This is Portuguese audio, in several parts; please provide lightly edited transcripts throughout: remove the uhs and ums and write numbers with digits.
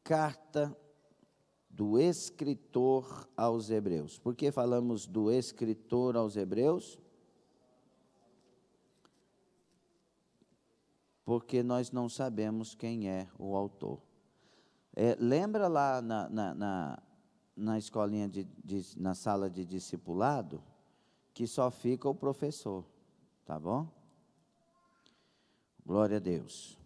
carta do escritor aos Hebreus. Por que falamos do escritor aos Hebreus? Porque nós não sabemos quem é o autor. Lembra lá na escolinha, na sala de discipulado, que só fica o professor, tá bom? Glória a Deus.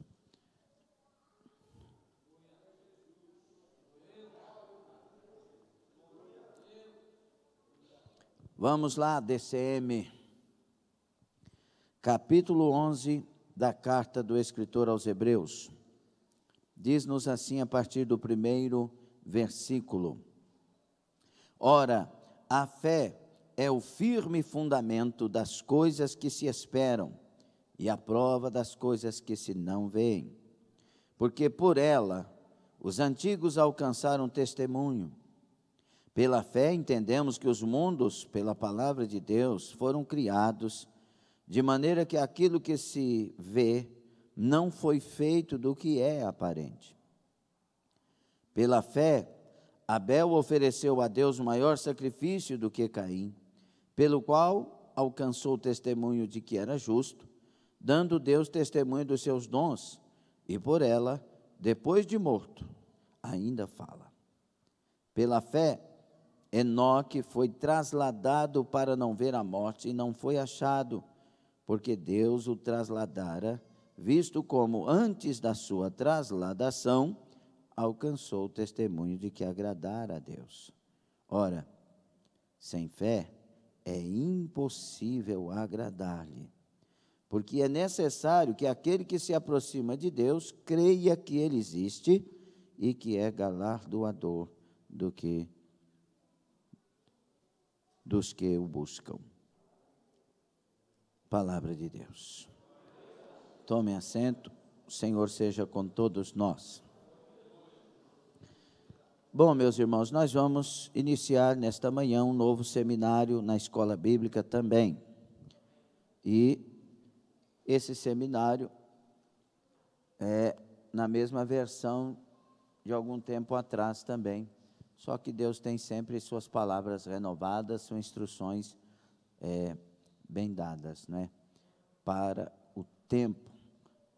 Vamos lá, DCM, capítulo 11 da carta do escritor aos Hebreus. Diz-nos assim a partir do primeiro versículo: Ora, a fé é o firme fundamento das coisas que se esperam e a prova das coisas que se não veem. Porque por ela os antigos alcançaram testemunho. Pela fé entendemos que os mundos, pela palavra de Deus, foram criados, de maneira que aquilo que se vê não foi feito do que é aparente. Pela fé, Abel ofereceu a Deus maior sacrifício do que Caim, pelo qual alcançou o testemunho de que era justo, dando Deus testemunho dos seus dons, e por ela, depois de morto, ainda fala. Pela fé, Enoque foi trasladado para não ver a morte e não foi achado, porque Deus o trasladara, visto como antes da sua trasladação, alcançou o testemunho de que agradara a Deus. Ora, sem fé é impossível agradar-lhe, porque é necessário que aquele que se aproxima de Deus creia que Ele existe e que é galardoador dos que o buscam. Palavra de Deus. Tome assento, o Senhor seja com todos nós. Bom, meus irmãos, nós vamos iniciar nesta manhã um novo seminário na Escola Bíblica também. E esse seminário é na mesma versão de algum tempo atrás também, só que Deus tem sempre suas palavras renovadas, suas instruções bem dadas, né? Para o tempo,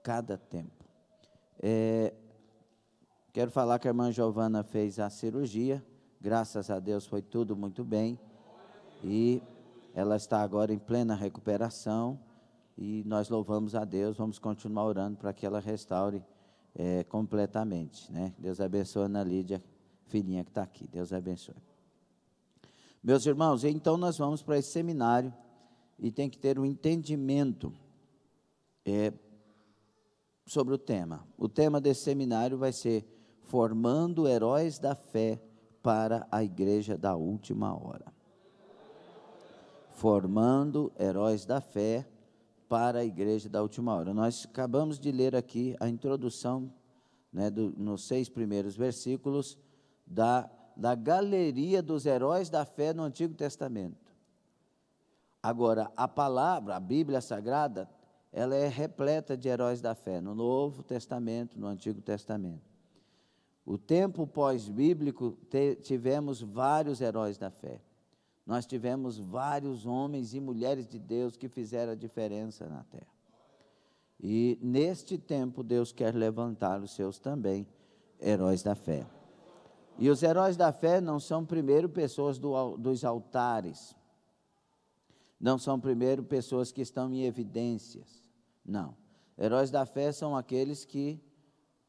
cada tempo. Quero falar que a irmã Giovana fez a cirurgia, graças a Deus foi tudo muito bem, e ela está agora em plena recuperação, e nós louvamos a Deus, vamos continuar orando para que ela restaure completamente, né? Deus abençoe a Ana Lídia, filhinha que está aqui, Deus abençoe. Meus irmãos, então nós vamos para esse seminário, e tem que ter um entendimento sobre o tema. O tema desse seminário vai ser Formando Heróis da Fé para a Igreja da Última Hora. Formando Heróis da Fé para a Igreja da Última Hora. Nós acabamos de ler aqui a introdução, né, nos 6 primeiros versículos da galeria dos heróis da fé no Antigo Testamento. Agora, a palavra, a Bíblia Sagrada, ela é repleta de heróis da fé, no Novo Testamento, no Antigo Testamento. O tempo pós-bíblico, tivemos vários heróis da fé. Nós tivemos vários homens e mulheres de Deus que fizeram a diferença na terra. E neste tempo, Deus quer levantar os seus também heróis da fé. E os heróis da fé não são primeiro pessoas dos altares, não são primeiro pessoas que estão em evidências, não. Heróis da fé são aqueles que,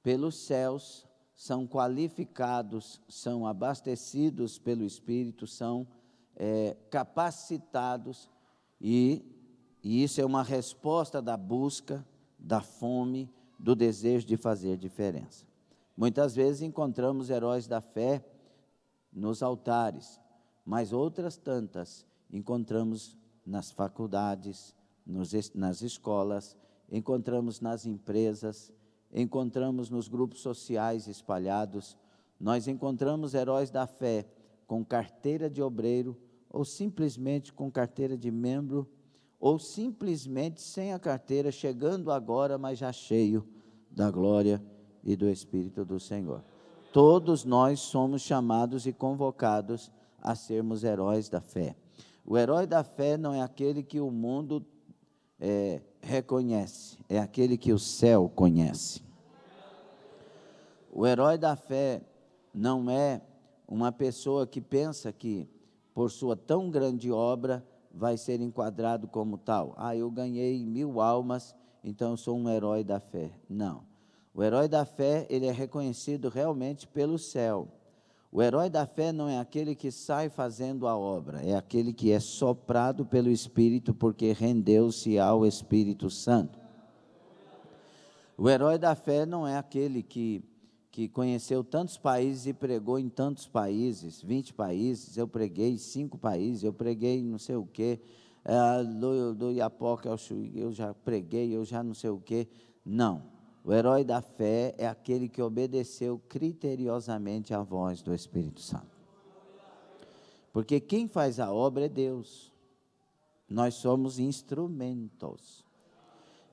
pelos céus, são qualificados, são abastecidos pelo Espírito, são capacitados, e isso é uma resposta da busca, da fome, do desejo de fazer diferença. Muitas vezes encontramos heróis da fé nos altares, mas outras tantas encontramos nas faculdades, nas escolas, encontramos nas empresas, encontramos nos grupos sociais espalhados. Nós encontramos heróis da fé com carteira de obreiro, ou simplesmente com carteira de membro, ou simplesmente sem a carteira, chegando agora, mas já cheio da glória e do Espírito do Senhor. Todos nós somos chamados e convocados a sermos heróis da fé. O herói da fé não é aquele que o mundo reconhece, é aquele que o céu conhece. O herói da fé não é uma pessoa que pensa que, por sua tão grande obra, vai ser enquadrado como tal. Eu ganhei 1000 almas, então eu sou um herói da fé. Não. O herói da fé, ele é reconhecido realmente pelo céu. O herói da fé não é aquele que sai fazendo a obra, é aquele que é soprado pelo Espírito, porque rendeu-se ao Espírito Santo. O herói da fé não é aquele que conheceu tantos países e pregou em tantos países, 20 países, eu preguei em 5 países, eu preguei não sei o quê, do Iapoca ao Chuí, eu já preguei, eu já não sei o quê. Não. O herói da fé é aquele que obedeceu criteriosamente à voz do Espírito Santo. Porque quem faz a obra é Deus. Nós somos instrumentos.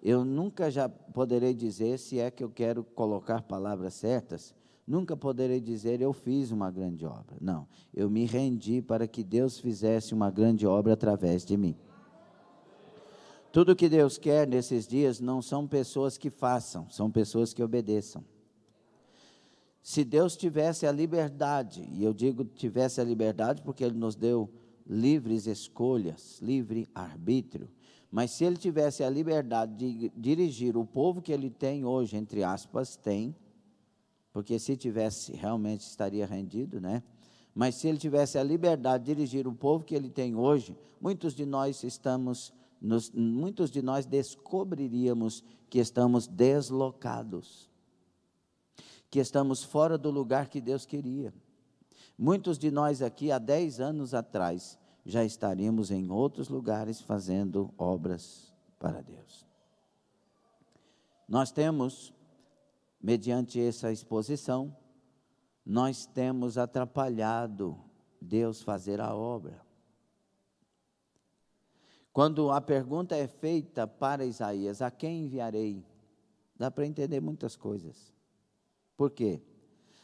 Eu nunca já poderei dizer, se é que eu quero colocar palavras certas, nunca poderei dizer eu fiz uma grande obra. Não, eu me rendi para que Deus fizesse uma grande obra através de mim. Tudo que Deus quer nesses dias não são pessoas que façam, são pessoas que obedeçam. Se Deus tivesse a liberdade, e eu digo tivesse a liberdade porque Ele nos deu livres escolhas, livre arbítrio, mas se Ele tivesse a liberdade de dirigir o povo que Ele tem hoje, entre aspas, tem, porque se tivesse realmente estaria rendido, né? Mas se Ele tivesse a liberdade de dirigir o povo que Ele tem hoje, muitos de nós descobriríamos que estamos deslocados, que estamos fora do lugar que Deus queria. Muitos de nós aqui, há 10 anos atrás, já estaríamos em outros lugares fazendo obras para Deus. Nós temos, mediante essa exposição, nós temos atrapalhado Deus fazer a obra. Quando a pergunta é feita para Isaías, a quem enviarei? Dá para entender muitas coisas. Por quê?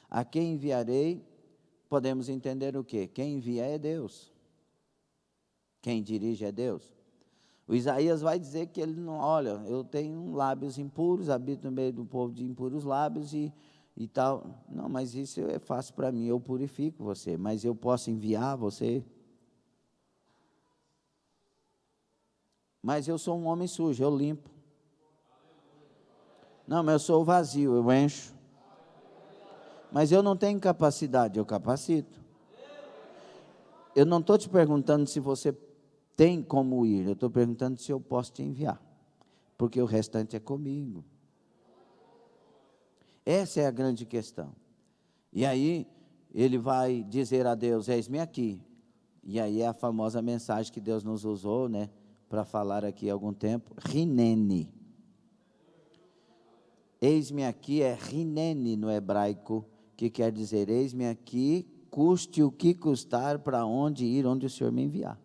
A quem enviarei, podemos entender o quê? Quem envia é Deus. Quem dirige é Deus. O Isaías vai dizer que ele não, olha, eu tenho lábios impuros, habito no meio do povo de impuros lábios e tal. Não, mas isso é fácil para mim, eu purifico você, mas eu posso enviar você? Mas eu sou um homem sujo, eu limpo. Não, mas eu sou vazio, eu encho. Mas eu não tenho capacidade, eu capacito. Eu não estou te perguntando se você tem como ir, eu estou perguntando se eu posso te enviar, porque o restante é comigo. Essa é a grande questão. E aí, ele vai dizer a Deus, eis-me aqui. E aí é a famosa mensagem que Deus nos usou, né, para falar aqui há algum tempo, Rinene. Eis-me aqui é Rinene no hebraico, que quer dizer, eis-me aqui, custe o que custar, para onde ir, onde o Senhor me enviar.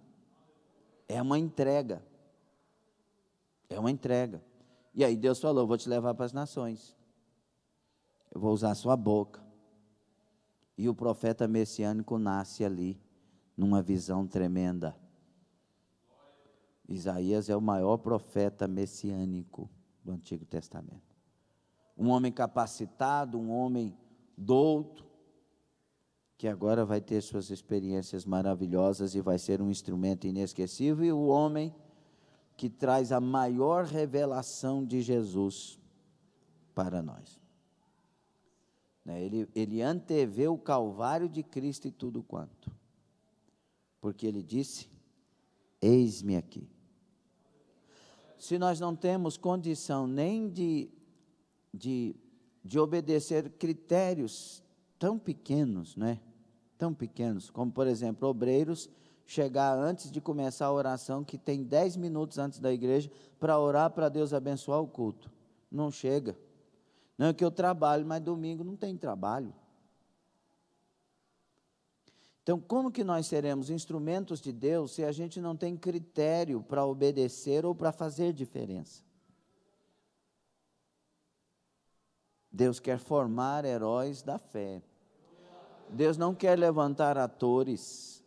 É uma entrega. É uma entrega. E aí Deus falou, vou te levar para as nações. Eu vou usar a sua boca. E o profeta messiânico nasce ali, numa visão tremenda. Isaías é o maior profeta messiânico do Antigo Testamento. Um homem capacitado, um homem douto, que agora vai ter suas experiências maravilhosas e vai ser um instrumento inesquecível, e o homem que traz a maior revelação de Jesus para nós. Ele antevê o Calvário de Cristo e tudo quanto, porque ele disse, eis-me aqui. Se nós não temos condição nem de obedecer critérios tão pequenos, né? Tão pequenos, como por exemplo, obreiros chegar antes de começar a oração, que tem 10 minutos antes da igreja, para orar para Deus abençoar o culto. Não chega. Não é que eu trabalho, mas domingo não tem trabalho. Então, como que nós seremos instrumentos de Deus se a gente não tem critério para obedecer ou para fazer diferença? Deus quer formar heróis da fé. Deus não quer levantar atores,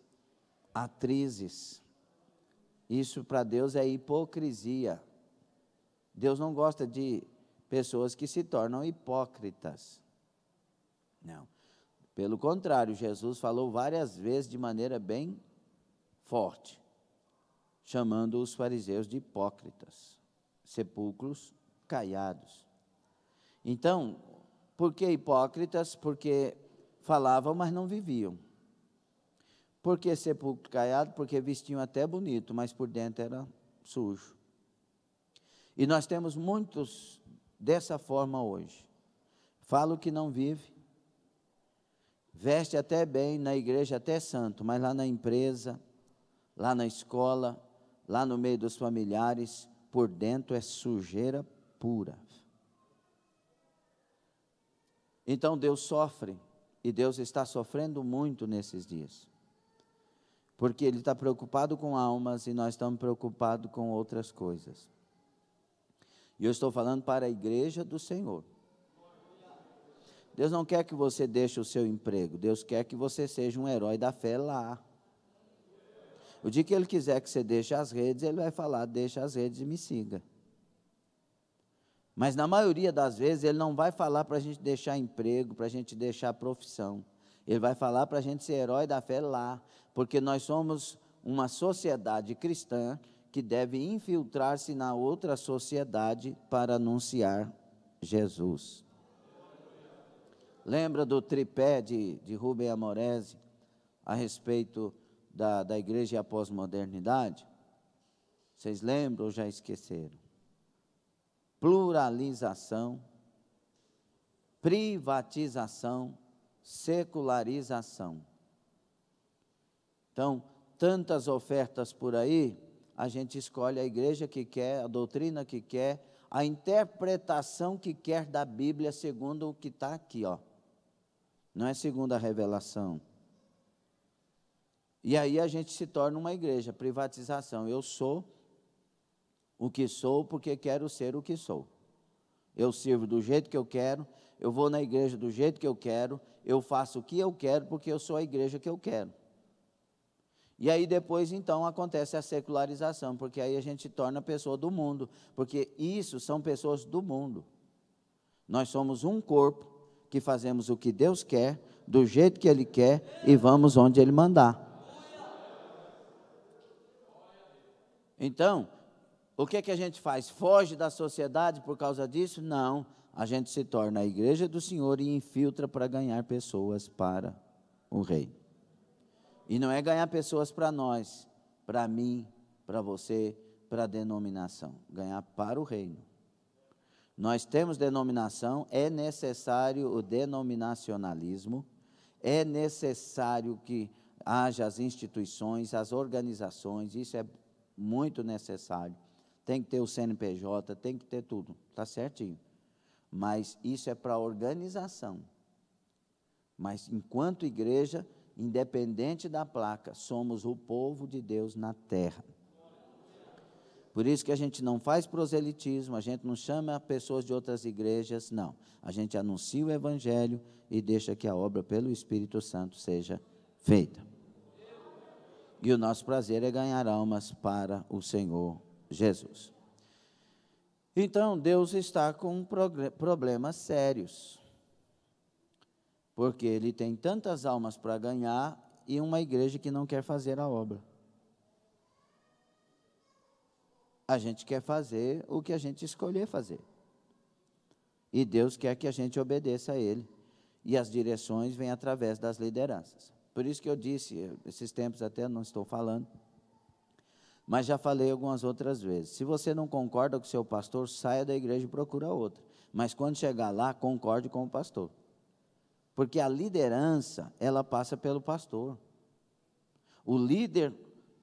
atrizes. Isso para Deus é hipocrisia. Deus não gosta de pessoas que se tornam hipócritas. Não. Pelo contrário, Jesus falou várias vezes de maneira bem forte, chamando os fariseus de hipócritas, sepulcros caiados. Então, por que hipócritas? Porque falavam, mas não viviam. Por que sepulcro caiado? Porque vestiam até bonito, mas por dentro era sujo. E nós temos muitos dessa forma hoje. Fala o que não vive, veste até bem, na igreja até santo, mas lá na empresa, lá na escola, lá no meio dos familiares, por dentro é sujeira pura. Então Deus sofre, e Deus está sofrendo muito nesses dias, porque Ele está preocupado com almas e nós estamos preocupados com outras coisas. E eu estou falando para a igreja do Senhor. Deus não quer que você deixe o seu emprego, Deus quer que você seja um herói da fé lá. O dia que Ele quiser que você deixe as redes, Ele vai falar, deixa as redes e me siga. Mas na maioria das vezes, Ele não vai falar para a gente deixar emprego, para a gente deixar profissão. Ele vai falar para a gente ser herói da fé lá, porque nós somos uma sociedade cristã que deve infiltrar-se na outra sociedade para anunciar Jesus. Lembra do tripé de Rubem Amorese a respeito da igreja e a pós-modernidade? Vocês lembram ou já esqueceram? Pluralização, privatização, secularização. Então, tantas ofertas por aí, a gente escolhe a igreja que quer, a doutrina que quer, a interpretação que quer da Bíblia segundo o que está aqui, ó. Não é segundo a revelação. E aí a gente se torna uma igreja, privatização. Eu sou o que sou porque quero ser o que sou. Eu sirvo do jeito que eu quero, eu vou na igreja do jeito que eu quero, eu faço o que eu quero porque eu sou a igreja que eu quero. E aí depois então acontece a secularização, porque aí a gente torna a pessoa do mundo, porque isso são pessoas do mundo. Nós somos um corpo que fazemos o que Deus quer, do jeito que Ele quer e vamos onde Ele mandar. Então, o que a gente faz? Foge da sociedade por causa disso? Não, a gente se torna a igreja do Senhor e infiltra para ganhar pessoas para o Rei. E não é ganhar pessoas para nós, para mim, para você, para a denominação, ganhar para o reino. Nós temos denominação, é necessário o denominacionalismo, é necessário que haja as instituições, as organizações, isso é muito necessário. Tem que ter o CNPJ, tem que ter tudo, está certinho. Mas isso é para a organização. Mas enquanto igreja, independente da placa, somos o povo de Deus na terra. Por isso que a gente não faz proselitismo, a gente não chama pessoas de outras igrejas, não. A gente anuncia o Evangelho e deixa que a obra pelo Espírito Santo seja feita. E o nosso prazer é ganhar almas para o Senhor Jesus. Então, Deus está com problemas sérios, porque Ele tem tantas almas para ganhar e uma igreja que não quer fazer a obra. A gente quer fazer o que a gente escolher fazer. E Deus quer que a gente obedeça a Ele. E as direções vêm através das lideranças. Por isso que eu disse, esses tempos até não estou falando, mas já falei algumas outras vezes. Se você não concorda com o seu pastor, saia da igreja e procura outra. Mas quando chegar lá, concorde com o pastor. Porque a liderança, ela passa pelo pastor. O líder,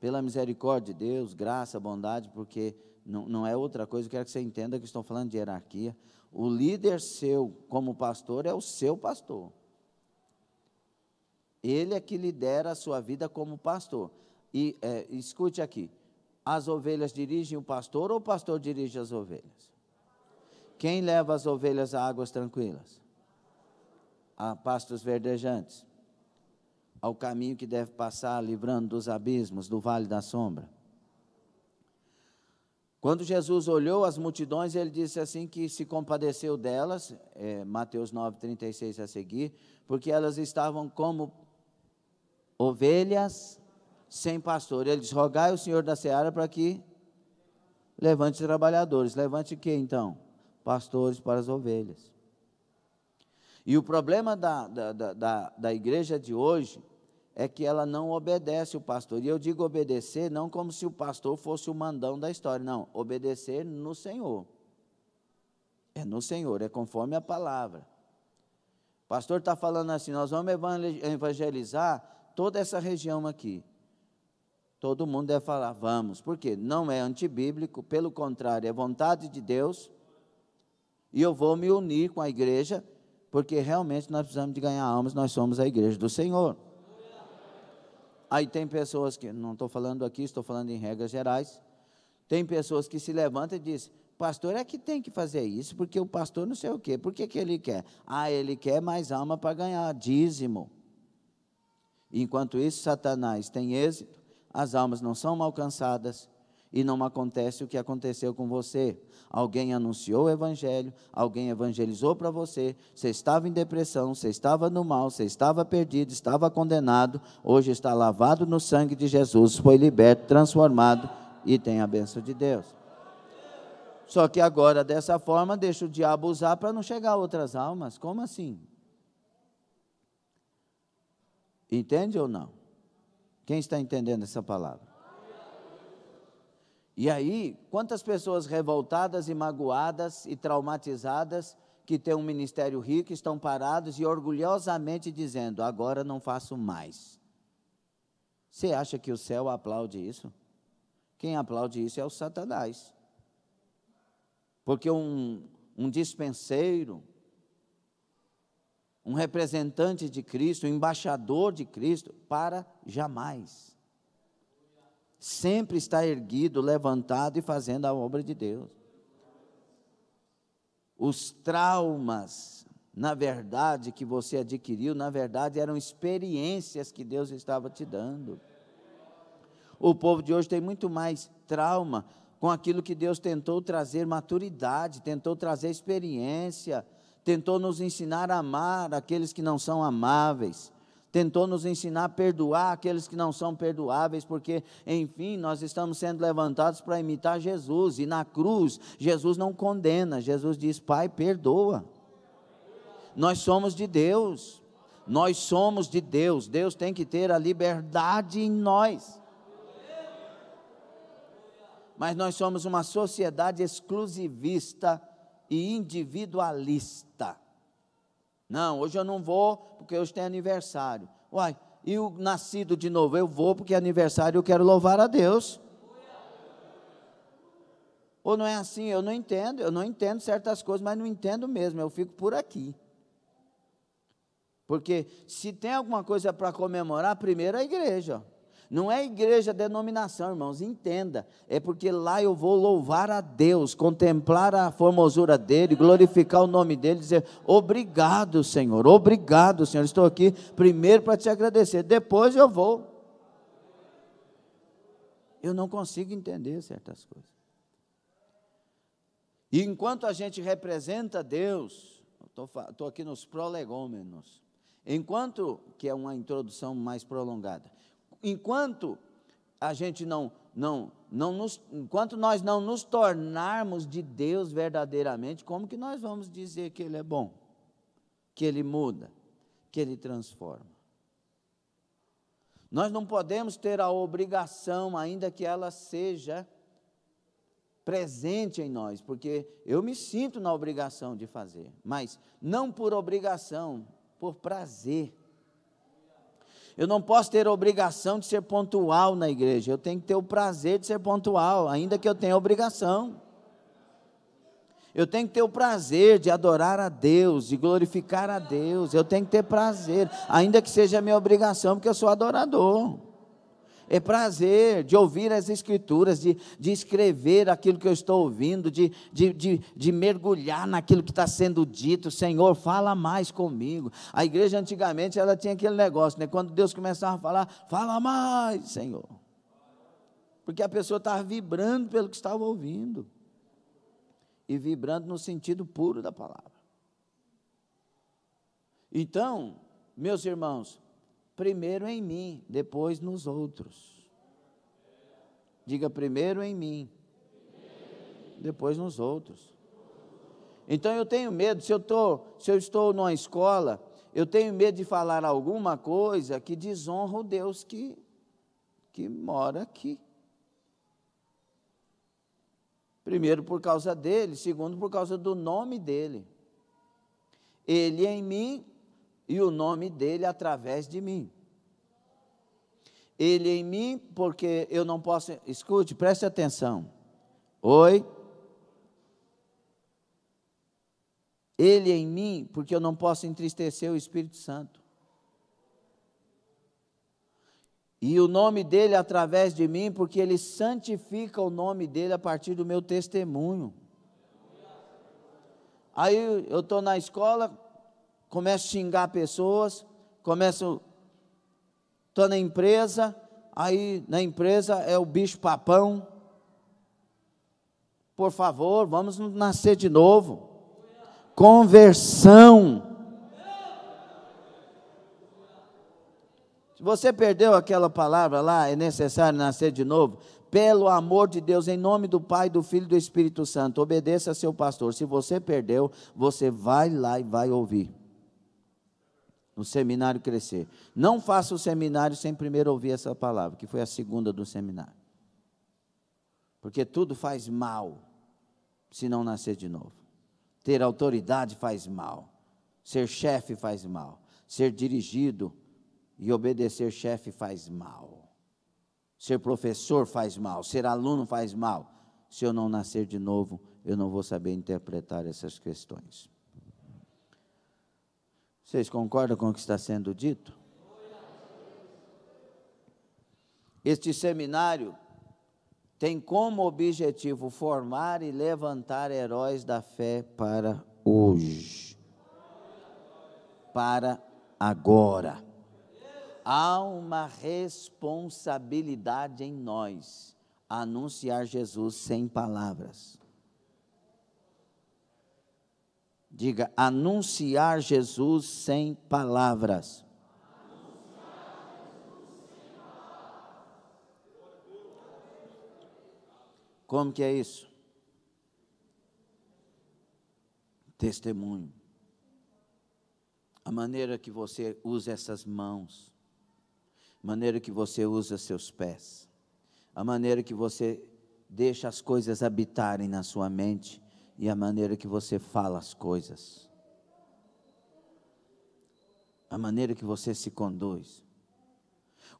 pela misericórdia de Deus, graça, bondade, porque não é outra coisa, eu quero que você entenda que estou falando de hierarquia. O líder seu, como pastor, é o seu pastor. Ele é que lidera a sua vida como pastor. E escute aqui, as ovelhas dirigem o pastor ou o pastor dirige as ovelhas? Quem leva as ovelhas a águas tranquilas? A pastos verdejantes. ao caminho que deve passar, livrando dos abismos, do vale da sombra. Quando Jesus olhou as multidões, ele disse assim que se compadeceu delas, Mateus 9:36 a seguir, porque elas estavam como ovelhas sem pastor. Ele diz: rogai ao Senhor da seara para que levante trabalhadores. Levante o que então? Pastores para as ovelhas. E o problema da igreja de hoje é que ela não obedece o pastor. E eu digo obedecer não como se o pastor fosse o mandão da história, não. Obedecer no Senhor. É no Senhor, é conforme a palavra. O pastor está falando assim: nós vamos evangelizar toda essa região aqui. Todo mundo deve falar, vamos. Por quê? Não é antibíblico, pelo contrário, é vontade de Deus. E eu vou me unir com a igreja, porque realmente nós precisamos de ganhar almas, nós somos a igreja do Senhor. Aí tem pessoas que, não estou falando aqui, estou falando em regras gerais, tem pessoas que se levantam e dizem: pastor é que tem que fazer isso, porque o pastor não sei o quê. Por que ele quer? Ele quer mais alma para ganhar dízimo. Enquanto isso, Satanás tem êxito, as almas não são alcançadas, e não acontece o que aconteceu com você. Alguém anunciou o evangelho, alguém evangelizou para você, você estava em depressão, você estava no mal, você estava perdido, estava condenado, hoje está lavado no sangue de Jesus, foi liberto, transformado e tem a bênção de Deus. Só que agora, dessa forma, deixa o diabo usar para não chegar a outras almas. Como assim? Entende ou não? Quem está entendendo essa palavra? E aí, quantas pessoas revoltadas e magoadas e traumatizadas, que têm um ministério rico, estão parados e orgulhosamente dizendo: agora não faço mais. Você acha que o céu aplaude isso? Quem aplaude isso é o Satanás. Porque um dispenseiro, um representante de Cristo, um embaixador de Cristo, para jamais. Sempre está erguido, levantado e fazendo a obra de Deus. Os traumas, na verdade, que você adquiriu, na verdade, eram experiências que Deus estava te dando. O povo de hoje tem muito mais trauma com aquilo que Deus tentou trazer maturidade, tentou trazer experiência, tentou nos ensinar a amar aqueles que não são amáveis, tentou nos ensinar a perdoar aqueles que não são perdoáveis, porque, enfim, nós estamos sendo levantados para imitar Jesus, e na cruz, Jesus não condena, Jesus diz: Pai, perdoa. Nós somos de Deus, Deus tem que ter a liberdade em nós. Mas nós somos uma sociedade exclusivista e individualista. Não, hoje eu não vou porque hoje tem aniversário. Uai, e o nascido de novo? Eu vou porque é aniversário, eu quero louvar a Deus. Ou não é assim? Eu não entendo certas coisas, mas não entendo mesmo, eu fico por aqui. Porque se tem alguma coisa para comemorar, primeiro a igreja. Não é igreja, denominação, irmãos, entenda. É porque lá eu vou louvar a Deus, contemplar a formosura dEle, glorificar o nome dEle, dizer: obrigado, Senhor, estou aqui primeiro para te agradecer, depois eu vou. Eu não consigo entender certas coisas. E enquanto a gente representa Deus, estou aqui nos prolegômenos, que é uma introdução mais prolongada, enquanto a gente enquanto nós não nos tornarmos de Deus verdadeiramente, como que nós vamos dizer que Ele é bom, que Ele muda, que Ele transforma? Nós não podemos ter a obrigação, ainda que ela seja presente em nós, porque eu me sinto na obrigação de fazer, mas não por obrigação, por prazer. Eu não posso ter a obrigação de ser pontual na igreja, eu tenho que ter o prazer de ser pontual, ainda que eu tenha a obrigação. Eu tenho que ter o prazer de adorar a Deus, de glorificar a Deus, eu tenho que ter prazer, ainda que seja a minha obrigação, porque eu sou adorador. É prazer de ouvir as Escrituras, de escrever aquilo que eu estou ouvindo, de mergulhar naquilo que está sendo dito. Senhor, fala mais comigo. A igreja antigamente, ela tinha aquele negócio, né? Quando Deus começava a falar, fala mais, Senhor. Porque a pessoa estava vibrando pelo que estava ouvindo. E vibrando no sentido puro da palavra. Então, meus irmãos, primeiro em mim, depois nos outros. Diga primeiro em mim, depois nos outros. Então eu tenho medo, se eu estou numa escola, eu tenho medo de falar alguma coisa que desonra o Deus que mora aqui. Primeiro por causa dele, segundo por causa do nome dele. Ele em mim e o nome dele através de mim. Ele em mim, porque eu não posso... Escute, preste atenção. Oi? Ele em mim, porque eu não posso entristecer o Espírito Santo. E o nome dele através de mim, porque ele santifica o nome dele a partir do meu testemunho. Aí eu estou na escola, começo a xingar pessoas, estou na empresa, aí na empresa é o bicho papão. Por favor, vamos nascer de novo. Conversão. Se você perdeu aquela palavra lá, é necessário nascer de novo. Pelo amor de Deus, em nome do Pai, do Filho e do Espírito Santo, obedeça a seu pastor. Se você perdeu, você vai lá e vai ouvir. No seminário crescer. Não faça o seminário sem primeiro ouvir essa palavra, que foi a segunda do seminário. Porque tudo faz mal, se não nascer de novo. Ter autoridade faz mal. Ser chefe faz mal. Ser dirigido e obedecer chefe faz mal. Ser professor faz mal. Ser aluno faz mal. Se eu não nascer de novo, eu não vou saber interpretar essas questões. Vocês concordam com o que está sendo dito? Este seminário tem como objetivo formar e levantar heróis da fé para hoje. Para agora. Há uma responsabilidade em nós, anunciar Jesus sem palavras. Diga, anunciar Jesus sem palavras. Como que é isso? Testemunho. A maneira que você usa essas mãos, a maneira que você usa seus pés, a maneira que você deixa as coisas habitarem na sua mente e a maneira que você fala as coisas, a maneira que você se conduz,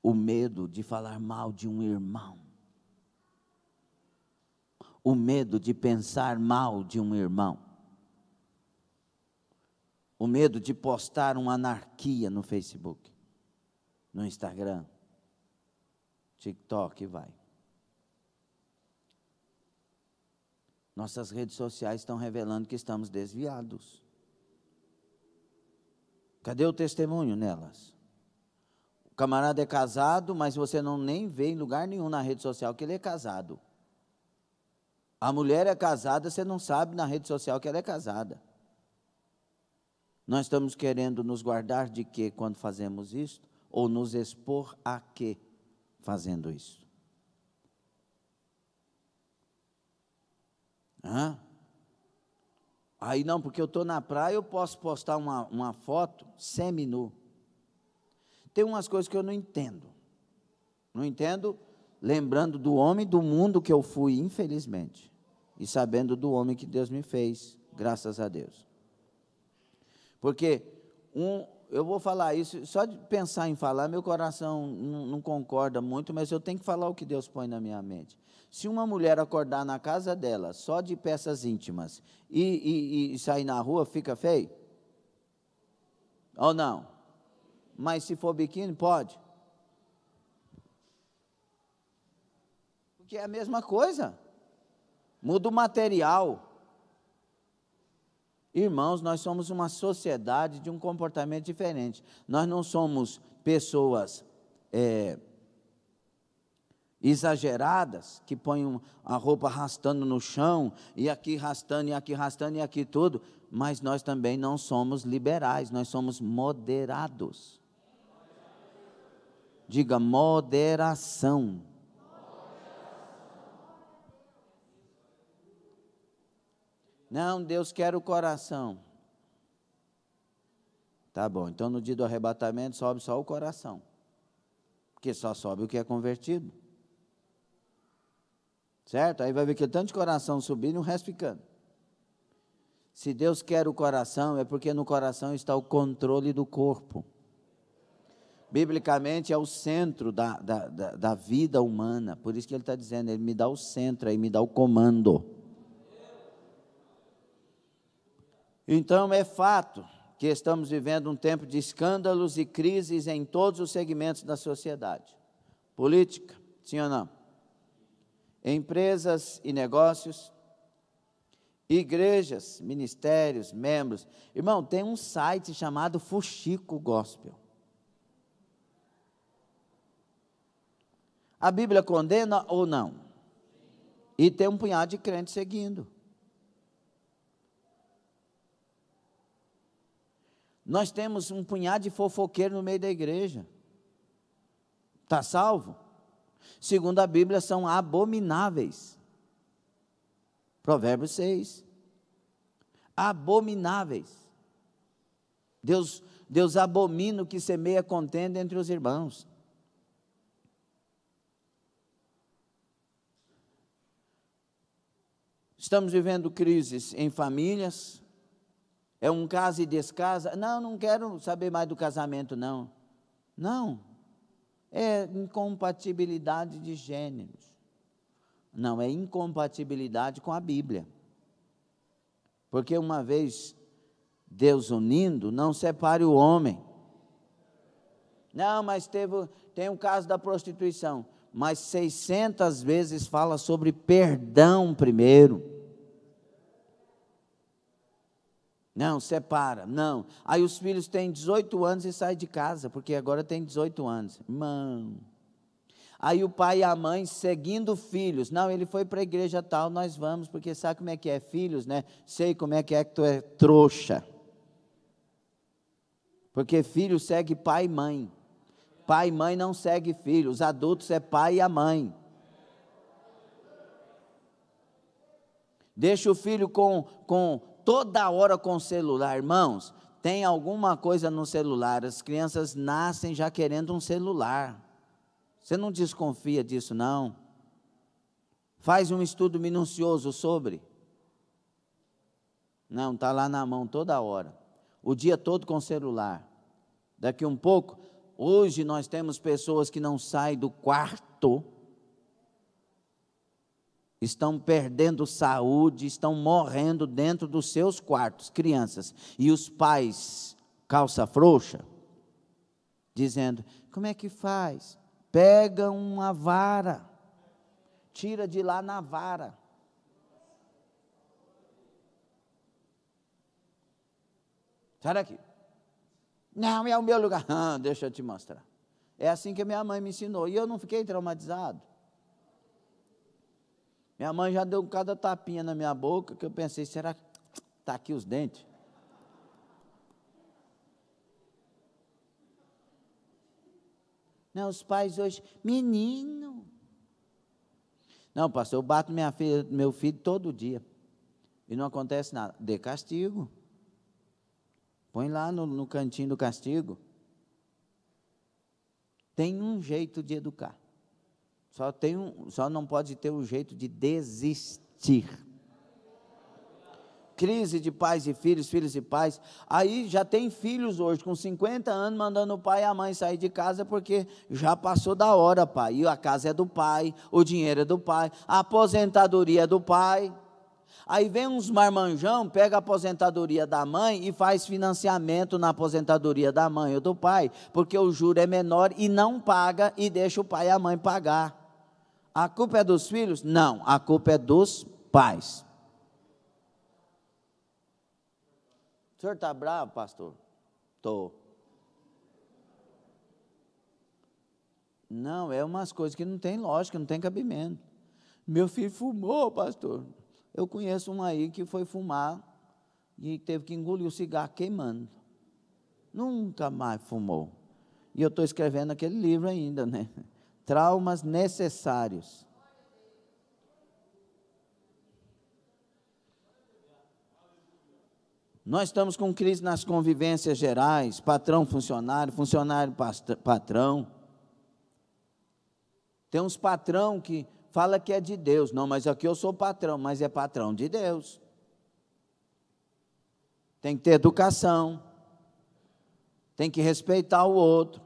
o medo de falar mal de um irmão, o medo de pensar mal de um irmão, o medo de postar uma anarquia no Facebook, no Instagram, TikTok, vai. Nossas redes sociais estão revelando que estamos desviados. Cadê o testemunho nelas? O camarada é casado, mas você não nem vê em lugar nenhum na rede social que ele é casado. A mulher é casada, você não sabe na rede social que ela é casada. Nós estamos querendo nos guardar de quê quando fazemos isso? Ou nos expor a quê fazendo isso? Aí não, porque eu estou na praia, eu posso postar uma foto semi-nu. Tem umas coisas que eu não entendo. Não entendo, lembrando do homem do mundo que eu fui, infelizmente. E sabendo do homem que Deus me fez, graças a Deus. Porque eu vou falar isso, só de pensar em falar, meu coração não concorda muito, mas eu tenho que falar o que Deus põe na minha mente. Se uma mulher acordar na casa dela, só de peças íntimas, e sair na rua, fica feio? Ou não? Mas se for biquíni, pode? que é a mesma coisa, muda o material. Irmãos, nós somos uma sociedade de um comportamento diferente. Nós não somos pessoas exageradas, que põem a roupa arrastando no chão, e aqui arrastando, e aqui arrastando, e aqui tudo, mas nós também não somos liberais, nós somos moderados. Diga moderação. Não, Deus quer o coração. Tá bom, então no dia do arrebatamento sobe só o coração, porque só sobe o que é convertido. Certo? Aí vai ver que tanto de coração subindo e o resto ficando. Se Deus quer o coração, é porque no coração está o controle do corpo. Biblicamente é o centro da vida humana, por isso que ele está dizendo, ele me dá o centro, aí me dá o comando. Então é fato que estamos vivendo um tempo de escândalos e crises em todos os segmentos da sociedade. Política, sim ou não? Empresas e negócios, igrejas, ministérios, membros. Irmão, tem um site chamado Fuxico Gospel. A Bíblia condena ou não? E tem um punhado de crentes seguindo. Nós temos um punhado de fofoqueiro no meio da igreja. Está salvo? Segundo a Bíblia, são abomináveis. Provérbios 6. Abomináveis. Deus abomina o que semeia contenda entre os irmãos. Estamos vivendo crises em famílias. É um casa e descasa. Não quero saber mais do casamento, não. Não. É incompatibilidade de gêneros. Não, é incompatibilidade com a Bíblia. Porque uma vez Deus unindo, não separe o homem. Não, mas tem um caso da prostituição. Mas 600 vezes fala sobre perdão primeiro. Não, separa, não. Aí os filhos têm 18 anos e saem de casa, porque agora tem 18 anos. Irmão. Aí o pai e a mãe seguindo filhos. Não, ele foi para a igreja tal, nós vamos, porque sabe como é que é filhos, né? Sei como é que tu é trouxa. Porque filho segue pai e mãe. Pai e mãe não segue filho. Os adultos é pai e a mãe. Deixa o filho com toda hora com o celular. Irmãos, tem alguma coisa no celular. As crianças nascem já querendo um celular. Você não desconfia disso, não? Faz um estudo minucioso sobre. Não, está lá na mão toda hora. O dia todo com o celular. Daqui um pouco, hoje nós temos pessoas que não saem do quarto, estão perdendo saúde, estão morrendo dentro dos seus quartos, crianças. E os pais, calça frouxa, dizendo, como é que faz? Pega uma vara, tira de lá na vara. Sai daqui. Não, é o meu lugar. Deixa eu te mostrar. É assim que minha mãe me ensinou, e eu não fiquei traumatizado. Minha mãe já deu cada tapinha na minha boca, que eu pensei, será que está aqui os dentes? Não, os pais hoje, menino. Não, pastor, eu bato meu filho todo dia, e não acontece nada. Dê castigo. Põe lá no cantinho do castigo. Tem um jeito de educar. Só não pode ter o jeito de desistir. Crise de pais e filhos, filhos e pais. Aí já tem filhos hoje com 50 anos mandando o pai e a mãe sair de casa porque já passou da hora, pai. E a casa é do pai, o dinheiro é do pai, a aposentadoria é do pai. Aí vem uns marmanjão, pega a aposentadoria da mãe e faz financiamento na aposentadoria da mãe ou do pai, porque o juro é menor e não paga e deixa o pai e a mãe pagar. A culpa é dos filhos? Não, a culpa é dos pais. O senhor está bravo, pastor? Estou. Não, é umas coisas que não tem lógica, não tem cabimento. Meu filho fumou, pastor. Eu conheço um aí que foi fumar e teve que engolir o cigarro queimando. Nunca mais fumou. E eu estou escrevendo aquele livro ainda, né? Traumas necessários. Nós estamos com crise nas convivências gerais, patrão, funcionário, funcionário, patrão. Tem uns patrão que fala que é de Deus. Não, mas aqui eu sou patrão, mas é patrão de Deus. Tem que ter educação. Tem que respeitar o outro.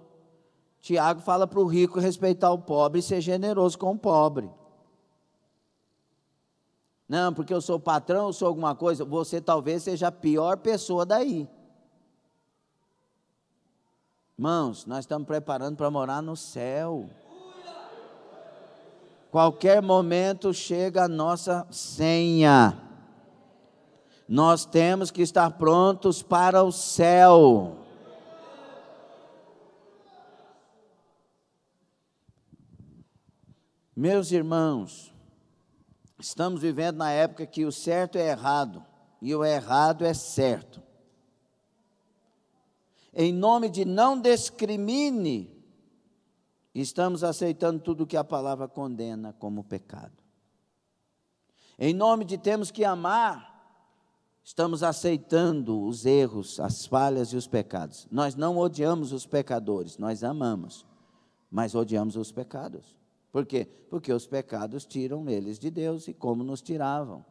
Tiago fala para o rico respeitar o pobre e ser generoso com o pobre. Não, porque eu sou patrão, eu sou alguma coisa, você talvez seja a pior pessoa daí. Irmãos, nós estamos preparando para morar no céu. Qualquer momento chega a nossa senha. Nós temos que estar prontos para o céu. Meus irmãos, estamos vivendo na época que o certo é errado e o errado é certo. Em nome de não discrimine, estamos aceitando tudo que a palavra condena como pecado. Em nome de temos que amar, estamos aceitando os erros, as falhas e os pecados. Nós não odiamos os pecadores, nós amamos, mas odiamos os pecados. Por quê? Porque os pecados tiram eles de Deus e como nos tiravam.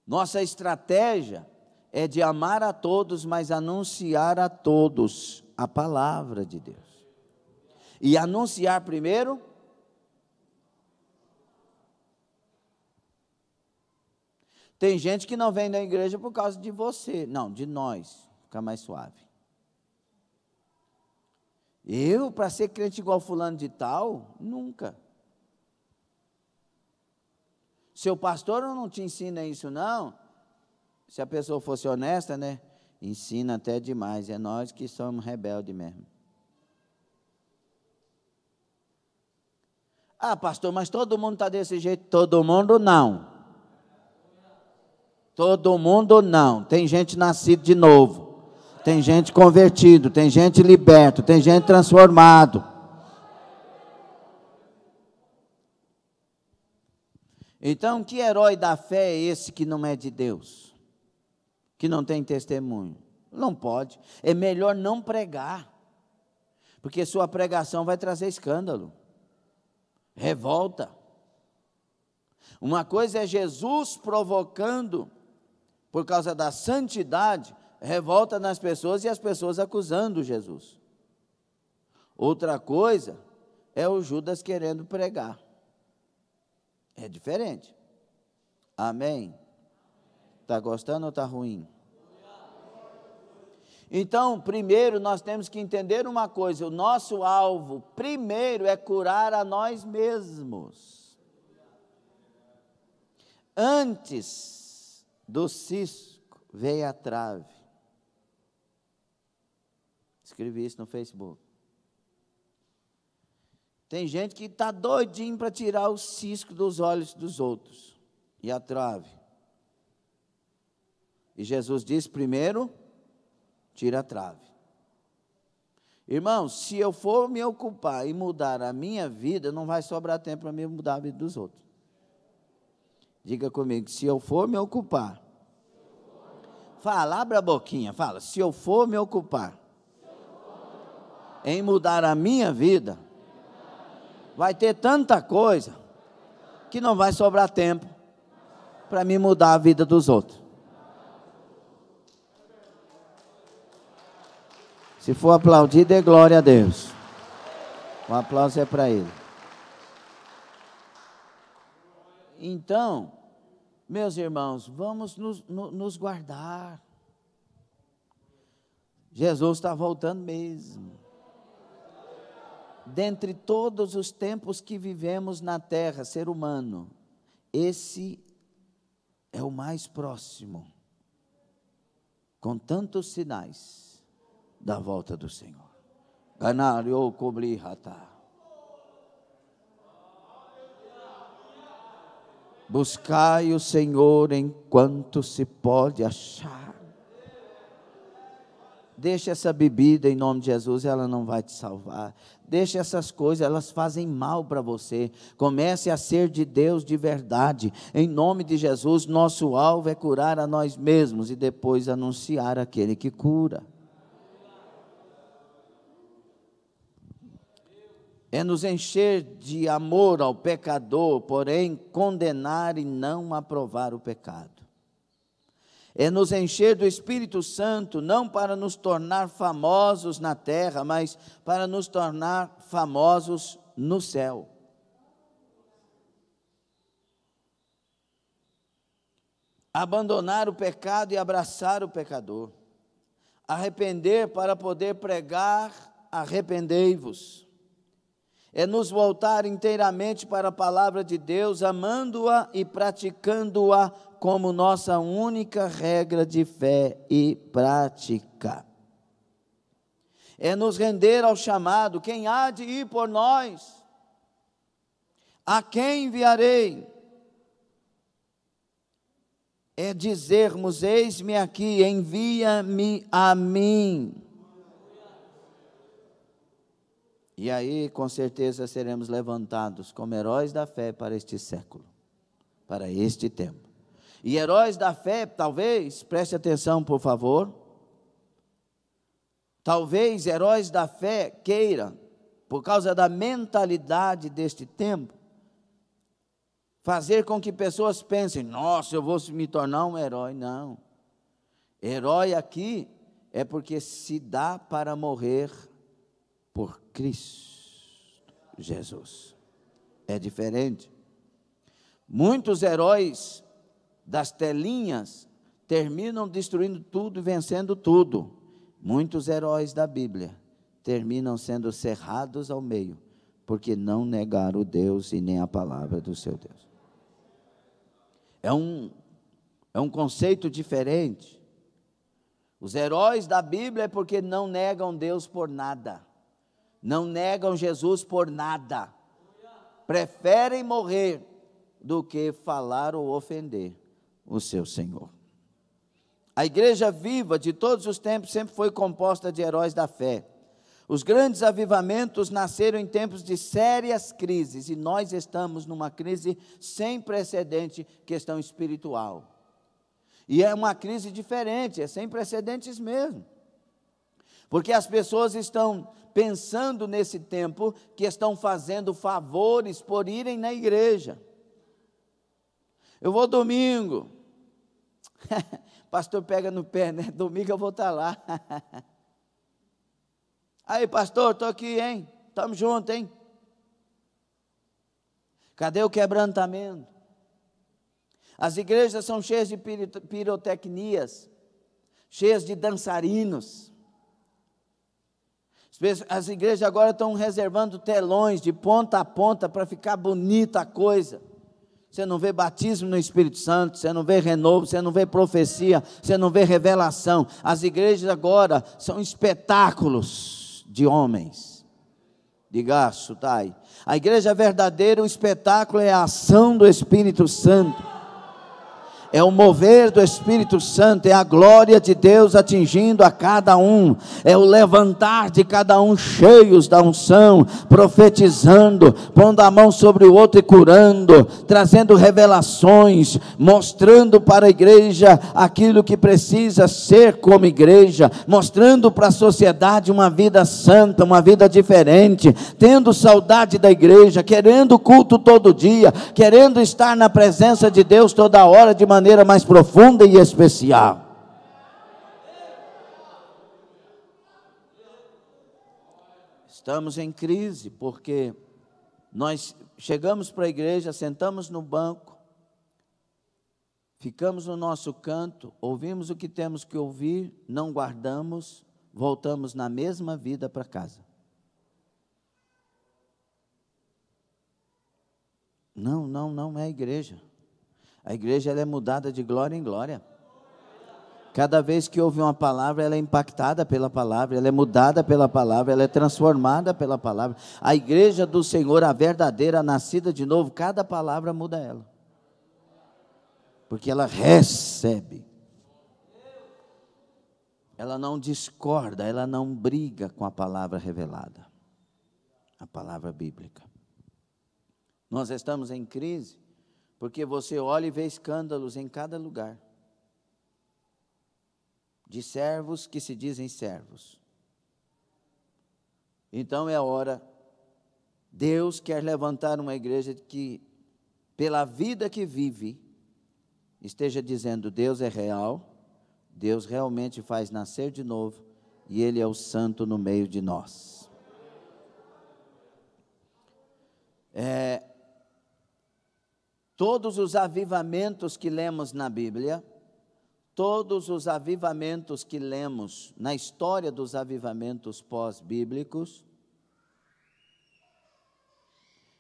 Nossa estratégia é de amar a todos, mas anunciar a todos a palavra de Deus. E anunciar primeiro tem gente que não vem na igreja por causa de você, não, de nós, fica mais suave. Eu, para ser crente igual fulano de tal, nunca. Seu pastor não te ensina isso, não? Se a pessoa fosse honesta, né? Ensina até demais, é nós que somos rebeldes mesmo. Ah, pastor, mas todo mundo está desse jeito? Todo mundo não. Todo mundo não. Tem gente nascido de novo. Tem gente convertido, tem gente liberto, tem gente transformado. Então, que herói da fé é esse que não é de Deus? Que não tem testemunho? Não pode. É melhor não pregar, porque sua pregação vai trazer escândalo, revolta. Uma coisa é Jesus provocando, por causa da santidade, revolta nas pessoas e as pessoas acusando Jesus. Outra coisa é o Judas querendo pregar. É diferente. Amém? Está gostando ou está ruim? Então, primeiro nós temos que entender uma coisa: o nosso alvo primeiro é curar a nós mesmos. Antes do cisco veio a trave. Escrevi isso no Facebook. Tem gente que está doidinho para tirar o cisco dos olhos dos outros. E a trave. E Jesus disse primeiro, tira a trave. Irmãos, se eu for me ocupar e mudar a minha vida, não vai sobrar tempo para mim mudar a vida dos outros. Diga comigo, se eu for me ocupar. Fala, abre a boquinha, fala. Se eu for me ocupar em mudar a minha vida, vai ter tanta coisa que não vai sobrar tempo para mim mudar a vida dos outros. Se for aplaudir, dê glória a Deus. O aplauso é para Ele. Então, meus irmãos, vamos nos guardar. Jesus está voltando mesmo. dentre todos os tempos que vivemos na terra, ser humano, esse é o mais próximo, com tantos sinais, da volta do Senhor. Ganário cobri ratá. Buscai o Senhor enquanto se pode achar. Deixa essa bebida em nome de Jesus, ela não vai te salvar. Deixa essas coisas, elas fazem mal para você. Comece a ser de Deus de verdade. Em nome de Jesus, nosso alvo é curar a nós mesmos e depois anunciar aquele que cura. É nos encher de amor ao pecador, porém condenar e não aprovar o pecado. É nos encher do Espírito Santo, não para nos tornar famosos na terra, mas para nos tornar famosos no céu. Abandonar o pecado e abraçar o pecador. Arrepender para poder pregar, arrependei-vos. É nos voltar inteiramente para a palavra de Deus, amando-a e praticando-a como nossa única regra de fé e prática. É nos render ao chamado: quem há de ir por nós? A quem enviarei? É dizermos: eis-me aqui, envia-me a mim. E aí, com certeza, seremos levantados como heróis da fé para este século, para este tempo. E heróis da fé, talvez, preste atenção, por favor, talvez heróis da fé queiram, por causa da mentalidade deste tempo, fazer com que pessoas pensem: nossa, eu vou me tornar um herói. Não. Herói aqui é porque se dá para morrer por Cristo Jesus. É diferente. Muitos heróis das telinhas terminam destruindo tudo e vencendo tudo. Muitos heróis da Bíblia terminam sendo cerrados ao meio, porque não negaram o Deus e nem a palavra do seu Deus. É um conceito diferente. Os heróis da Bíblia é porque não negam Deus por nada. Não negam Jesus por nada. Preferem morrer do que falar ou ofender o seu Senhor. A igreja viva de todos os tempos sempre foi composta de heróis da fé. Os grandes avivamentos nasceram em tempos de sérias crises, e nós estamos numa crise sem precedente, questão espiritual. E é uma crise diferente, é sem precedentes mesmo. Porque as pessoas estão pensando nesse tempo que estão fazendo favores por irem na igreja. Eu vou domingo. Pastor pega no pé, né? Domingo eu vou estar lá. Aí, pastor, estou aqui, hein? Estamos juntos, hein? Cadê o quebrantamento? As igrejas são cheias de pirotecnias, cheias de dançarinos. As igrejas agora estão reservando telões de ponta a ponta para ficar bonita a coisa. Você não vê batismo no Espírito Santo, você não vê renovo, você não vê profecia, você não vê revelação. As igrejas agora são espetáculos de homens. Diga, Sutai. A igreja verdadeira, o espetáculo é a ação do Espírito Santo. É o mover do Espírito Santo, é a glória de Deus atingindo a cada um, é o levantar de cada um cheios da unção, profetizando, pondo a mão sobre o outro e curando, trazendo revelações, mostrando para a igreja aquilo que precisa ser como igreja, mostrando para a sociedade uma vida santa, uma vida diferente, tendo saudade da igreja, querendo culto todo dia, querendo estar na presença de Deus toda hora, de maneira mais profunda e especial. Estamos em crise porque nós chegamos para a igreja, sentamos no banco, ficamos no nosso canto, ouvimos o que temos que ouvir, não guardamos, voltamos na mesma vida para casa. Não é a igreja. A igreja ela é mudada de glória em glória. Cada vez que ouve uma palavra, ela é impactada pela palavra, ela é mudada pela palavra, ela é transformada pela palavra. A igreja do Senhor, a verdadeira, nascida de novo, cada palavra muda ela. Porque ela recebe. Ela não discorda, ela não briga com a palavra revelada. A palavra bíblica. Nós estamos em crise, porque você olha e vê escândalos em cada lugar. De servos que se dizem servos. Então é a hora, Deus quer levantar uma igreja que, pela vida que vive, esteja dizendo, Deus é real, Deus realmente faz nascer de novo, e Ele é o santo no meio de nós. Todos os avivamentos que lemos na Bíblia, todos os avivamentos que lemos na história dos avivamentos pós-bíblicos,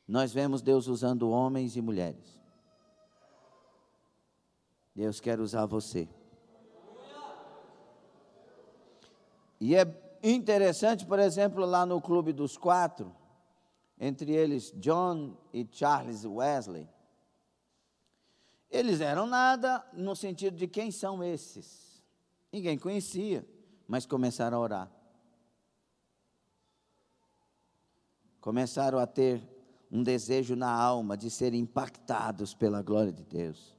nós vemos Deus usando homens e mulheres. Deus quer usar você. E é interessante, por exemplo, lá no Clube dos Quatro, entre eles John e Charles Wesley, eles eram nada no sentido de quem são esses. Ninguém conhecia, mas começaram a orar. Começaram a ter um desejo na alma de serem impactados pela glória de Deus.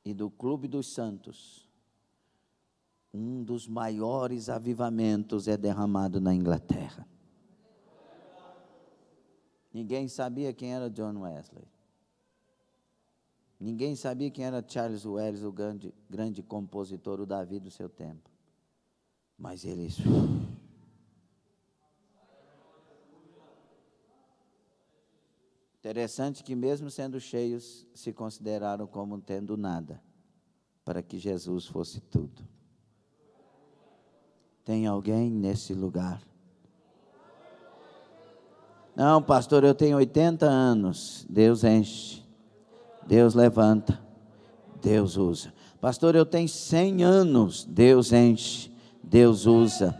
E do Clube dos Santos, um dos maiores avivamentos é derramado na Inglaterra. Ninguém sabia quem era John Wesley. Ninguém sabia quem era Charles Wesley, o grande compositor, o Davi do seu tempo. Mas eles... Interessante que mesmo sendo cheios, se consideraram como tendo nada, para que Jesus fosse tudo. Tem alguém nesse lugar? Não, pastor, eu tenho 80 anos. Deus enche, Deus levanta, Deus usa. Pastor, eu tenho 100 anos. Deus enche, Deus usa.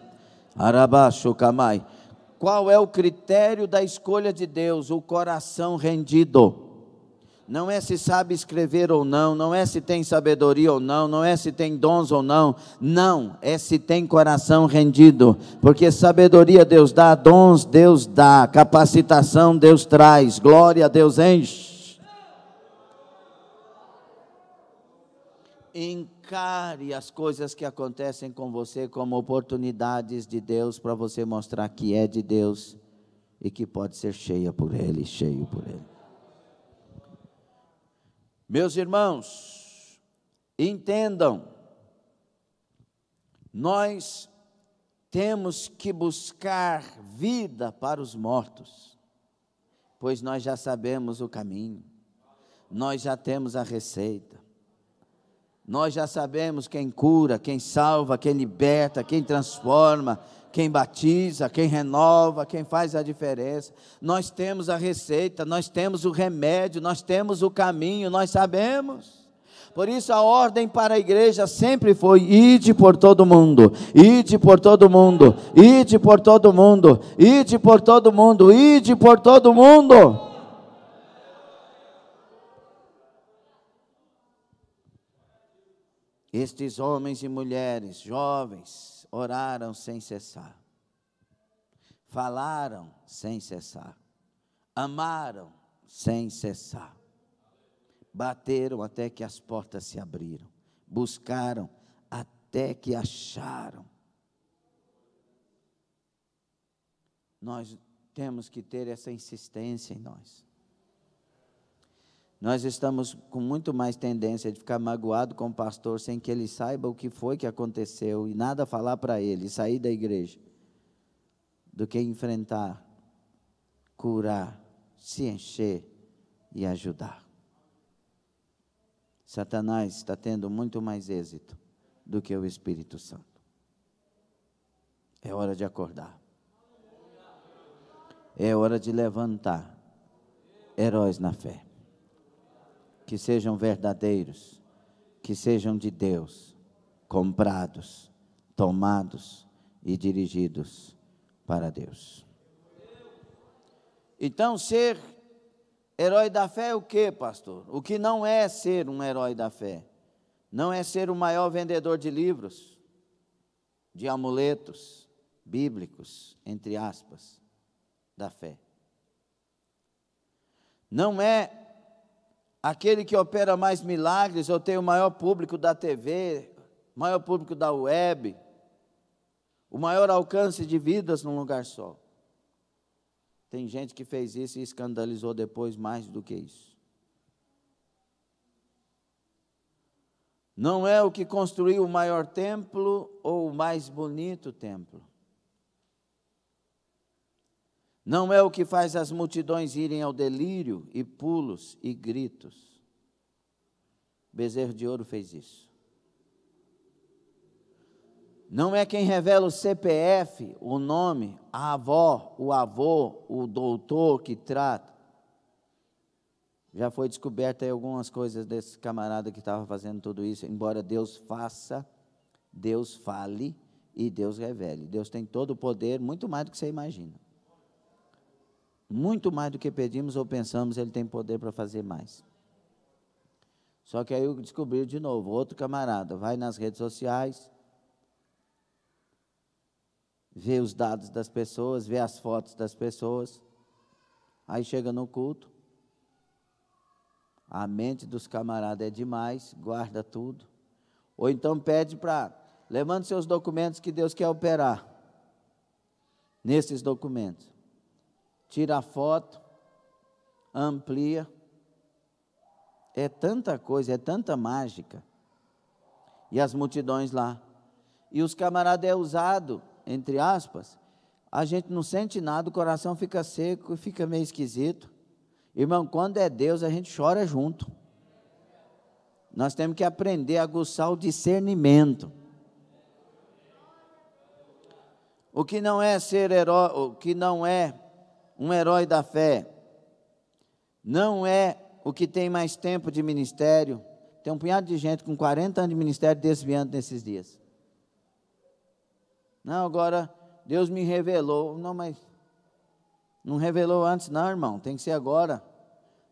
Arabaxucamai. Qual é o critério da escolha de Deus? O coração rendido. Não é se sabe escrever ou não, não é se tem sabedoria ou não, não é se tem dons ou não, não, é se tem coração rendido, porque sabedoria Deus dá, dons Deus dá, capacitação Deus traz, glória Deus enche. Encare as coisas que acontecem com você como oportunidades de Deus, para você mostrar que é de Deus, e que pode ser cheia por Ele, cheio por Ele. Meus irmãos, entendam, nós temos que buscar vida para os mortos, pois nós já sabemos o caminho, nós já temos a receita, nós já sabemos quem cura, quem salva, quem liberta, quem transforma, quem batiza, quem renova, quem faz a diferença. Nós temos a receita, nós temos o remédio, nós temos o caminho, nós sabemos. Por isso a ordem para a igreja sempre foi: ide por todo mundo, ide por todo mundo, ide por todo mundo, ide por todo mundo, ide por todo mundo. Estes homens e mulheres, jovens, oraram sem cessar, falaram sem cessar, amaram sem cessar, bateram até que as portas se abriram, buscaram até que acharam. Nós temos que ter essa insistência em nós. Nós estamos com muito mais tendência de ficar magoado com o pastor sem que ele saiba o que foi que aconteceu e nada falar para ele, sair da igreja, do que enfrentar, curar, se encher e ajudar. Satanás está tendo muito mais êxito do que o Espírito Santo. É hora de acordar. É hora de levantar. heróis na fé, que sejam verdadeiros, que sejam de Deus, comprados, tomados e dirigidos para Deus. Então, ser herói da fé é o que, pastor? O que não é ser um herói da fé? Não é ser o maior vendedor de livros, de amuletos bíblicos, entre aspas, da fé. Não é aquele que opera mais milagres ou tem o maior público da TV, maior público da web, o maior alcance de vidas num lugar só. Tem gente que fez isso e escandalizou depois mais do que isso. Não é o que construiu o maior templo ou o mais bonito templo. Não é o que faz as multidões irem ao delírio e pulos e gritos. Bezerro de Ouro fez isso. Não é quem revela o CPF, o nome, a avó, o avô, o doutor que trata. Já foi descoberta aí algumas coisas desse camarada que estava fazendo tudo isso, embora Deus faça, Deus fale e Deus revele. Deus tem todo o poder, muito mais do que você imagina. Muito mais do que pedimos ou pensamos, Ele tem poder para fazer mais. Só que aí eu descobri de novo, outro camarada vai nas redes sociais, vê os dados das pessoas, vê as fotos das pessoas, aí chega no culto, a mente dos camaradas é demais, guarda tudo, ou então pede para, levante seus documentos que Deus quer operar, nesses documentos, tira a foto, amplia, é tanta coisa, é tanta mágica, e as multidões lá, e os camaradas é usado, entre aspas, a gente não sente nada, o coração fica seco, fica meio esquisito. Irmão, quando é Deus, a gente chora junto. Nós temos que aprender a aguçar o discernimento. O que não é ser herói, o que não é um herói da fé, não é o que tem mais tempo de ministério. Tem um punhado de gente com 40 anos de ministério desviando nesses dias. Não, agora Deus me revelou. Não, mas não revelou antes não, irmão, tem que ser agora.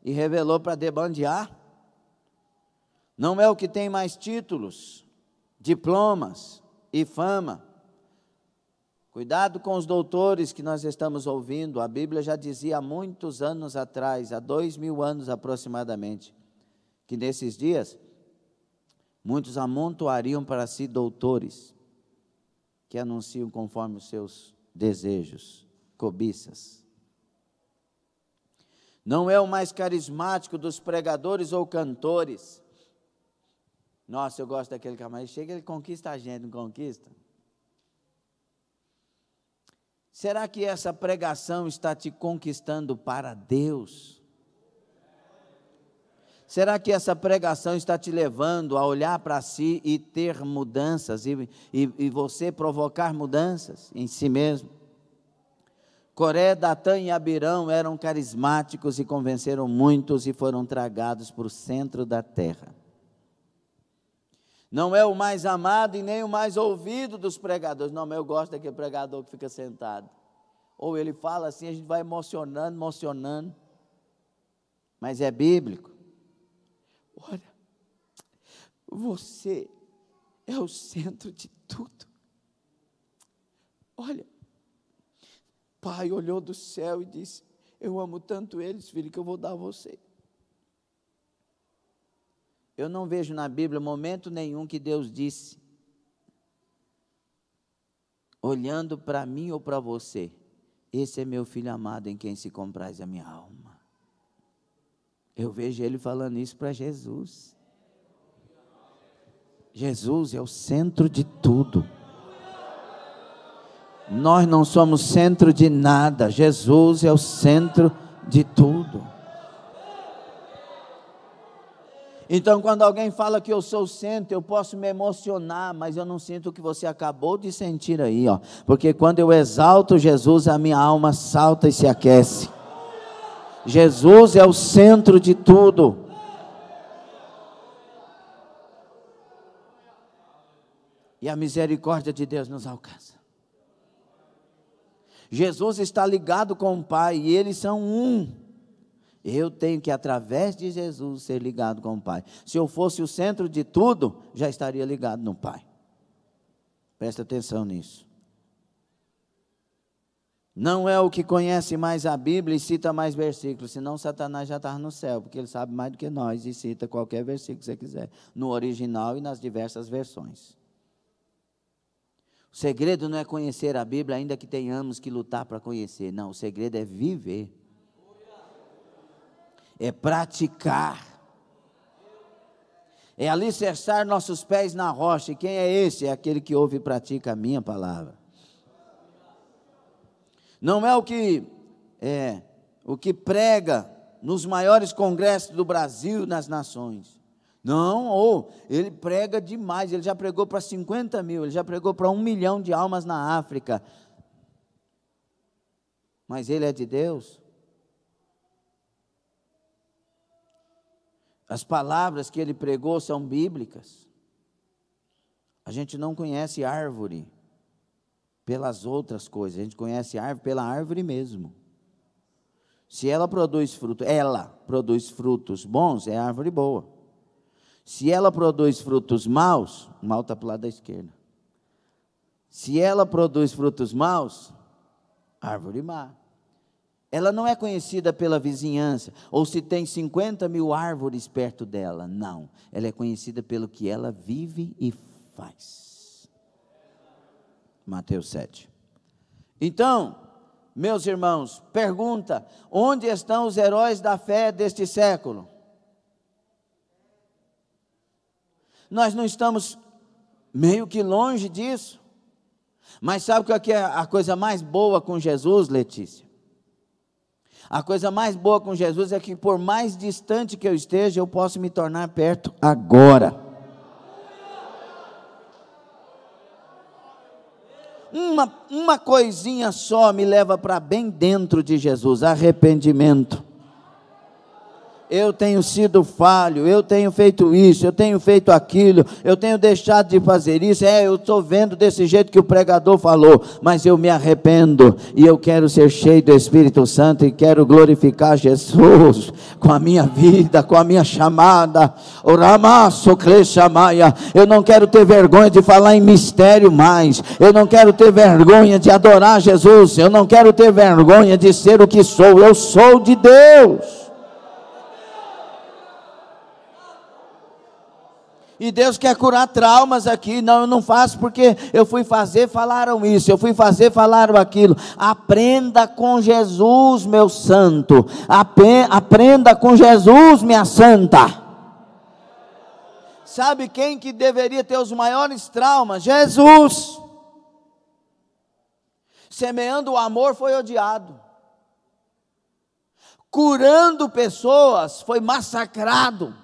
E revelou para debandear. Não é o que tem mais títulos, diplomas e fama. Cuidado com os doutores que nós estamos ouvindo. A Bíblia já dizia há muitos anos atrás, há 2000 anos aproximadamente, que nesses dias muitos amontoariam para si doutores que anunciam conforme os seus desejos, cobiças. Não é o mais carismático dos pregadores ou cantores. Nossa, eu gosto daquele camarada, chega, ele conquista a gente, não conquista? Será que essa pregação está te conquistando para Deus? Será que essa pregação está te levando a olhar para si e ter mudanças, e você provocar mudanças em si mesmo? Coré, Datã e Abirão eram carismáticos e convenceram muitos e foram tragados para o centro da terra. Não é o mais amado e nem o mais ouvido dos pregadores. Não, mas eu gosto daquele pregador que fica sentado. Ou ele fala assim, a gente vai emocionando. Mas é bíblico. Olha, você é o centro de tudo. Olha, Pai olhou do céu e disse, eu amo tanto eles, filho, que eu vou dar a você. Eu não vejo na Bíblia momento nenhum que Deus disse, olhando para mim ou para você, esse é meu filho amado em quem se compraz a minha alma. Eu vejo ele falando isso para Jesus. Jesus é o centro de tudo. Nós não somos centro de nada, Jesus é o centro de tudo. Então, quando alguém fala que eu sou o centro, eu posso me emocionar, mas eu não sinto o que você acabou de sentir aí, ó. Porque quando eu exalto Jesus, a minha alma salta e se aquece. Jesus é o centro de tudo. E a misericórdia de Deus nos alcança. Jesus está ligado com o Pai e eles são um. Eu tenho que, através de Jesus, ser ligado com o Pai. Se eu fosse o centro de tudo, já estaria ligado no Pai. Presta atenção nisso. Não é o que conhece mais a Bíblia e cita mais versículos, senão Satanás já está no céu, porque ele sabe mais do que nós e cita qualquer versículo que você quiser, no original e nas diversas versões. O segredo não é conhecer a Bíblia, ainda que tenhamos que lutar para conhecer. Não, o segredo é viver. É praticar. É alicerçar nossos pés na rocha. E quem é esse? É aquele que ouve e pratica a minha palavra. Não é o que prega nos maiores congressos do Brasil e nas nações. Não, ele prega demais, ele já pregou para 50 mil, ele já pregou para 1 milhão de almas na África. Mas ele é de Deus. As palavras que ele pregou são bíblicas. A gente não conhece árvore pelas outras coisas, a gente conhece árvore pela árvore mesmo. Se ela produz frutos bons, é árvore boa. Se ela produz frutos maus, o mal está para o lado da esquerda. Se ela produz frutos maus, árvore má. Ela não é conhecida pela vizinhança, ou se tem 50 mil árvores perto dela, não. Ela é conhecida pelo que ela vive e faz. Mateus 7. Então, meus irmãos, pergunta: onde estão os heróis da fé deste século? Nós não estamos meio que longe disso. Mas sabe qual que é a coisa mais boa com Jesus, Letícia? A coisa mais boa com Jesus é que, por mais distante que eu esteja, eu posso me tornar perto agora. Uma coisinha só me leva para bem dentro de Jesus: arrependimento. Eu tenho sido falho, eu tenho feito isso, eu tenho feito aquilo, eu tenho deixado de fazer isso, eu estou vendo desse jeito que o pregador falou, mas eu me arrependo, e eu quero ser cheio do Espírito Santo, e quero glorificar Jesus, com a minha vida, com a minha chamada, eu não quero ter vergonha de falar em mistério mais, eu não quero ter vergonha de adorar Jesus, eu não quero ter vergonha de ser o que sou, eu sou de Deus. E Deus quer curar traumas aqui. Não, eu não faço porque eu fui fazer, falaram isso, eu fui fazer, falaram aquilo. Aprenda com Jesus, meu santo. Aprenda com Jesus, minha santa. Sabe quem que deveria ter os maiores traumas? Jesus. Semeando o amor, foi odiado. Curando pessoas, foi massacrado.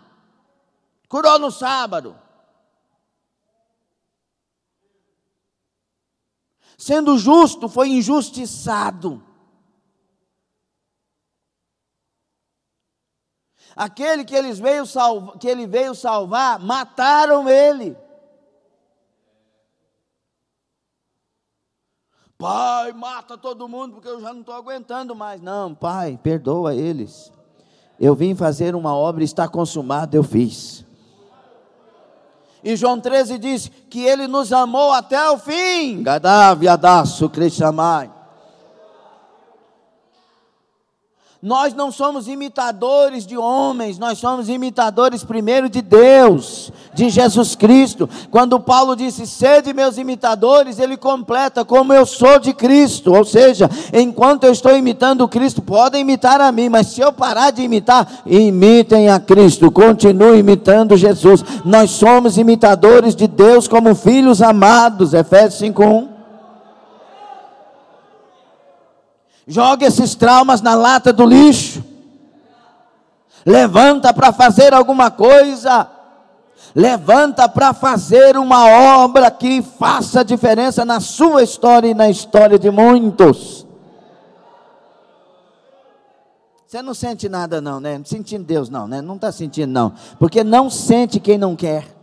Curou no sábado. Sendo justo, foi injustiçado. Aquele que ele veio salvar, mataram ele. Pai, mata todo mundo, porque eu já não estou aguentando mais. Não, Pai, perdoa eles. Eu vim fazer uma obra, está consumada, eu fiz. E João 13 diz que ele nos amou até o fim. Gadaviadaço Crishamai. Nós não somos imitadores de homens, nós somos imitadores primeiro de Deus, de Jesus Cristo. Quando Paulo disse, sede meus imitadores, ele completa, como eu sou de Cristo. Ou seja, enquanto eu estou imitando Cristo, podem imitar a mim, mas se eu parar de imitar, imitem a Cristo, continuem imitando Jesus. Nós somos imitadores de Deus como filhos amados, Efésios 5:1. Joga esses traumas na lata do lixo. Levanta para fazer alguma coisa. Levanta para fazer uma obra que faça diferença na sua história e na história de muitos. Você não sente nada não, né? Não sentindo Deus não, né? Não está sentindo não. Porque não sente quem não quer.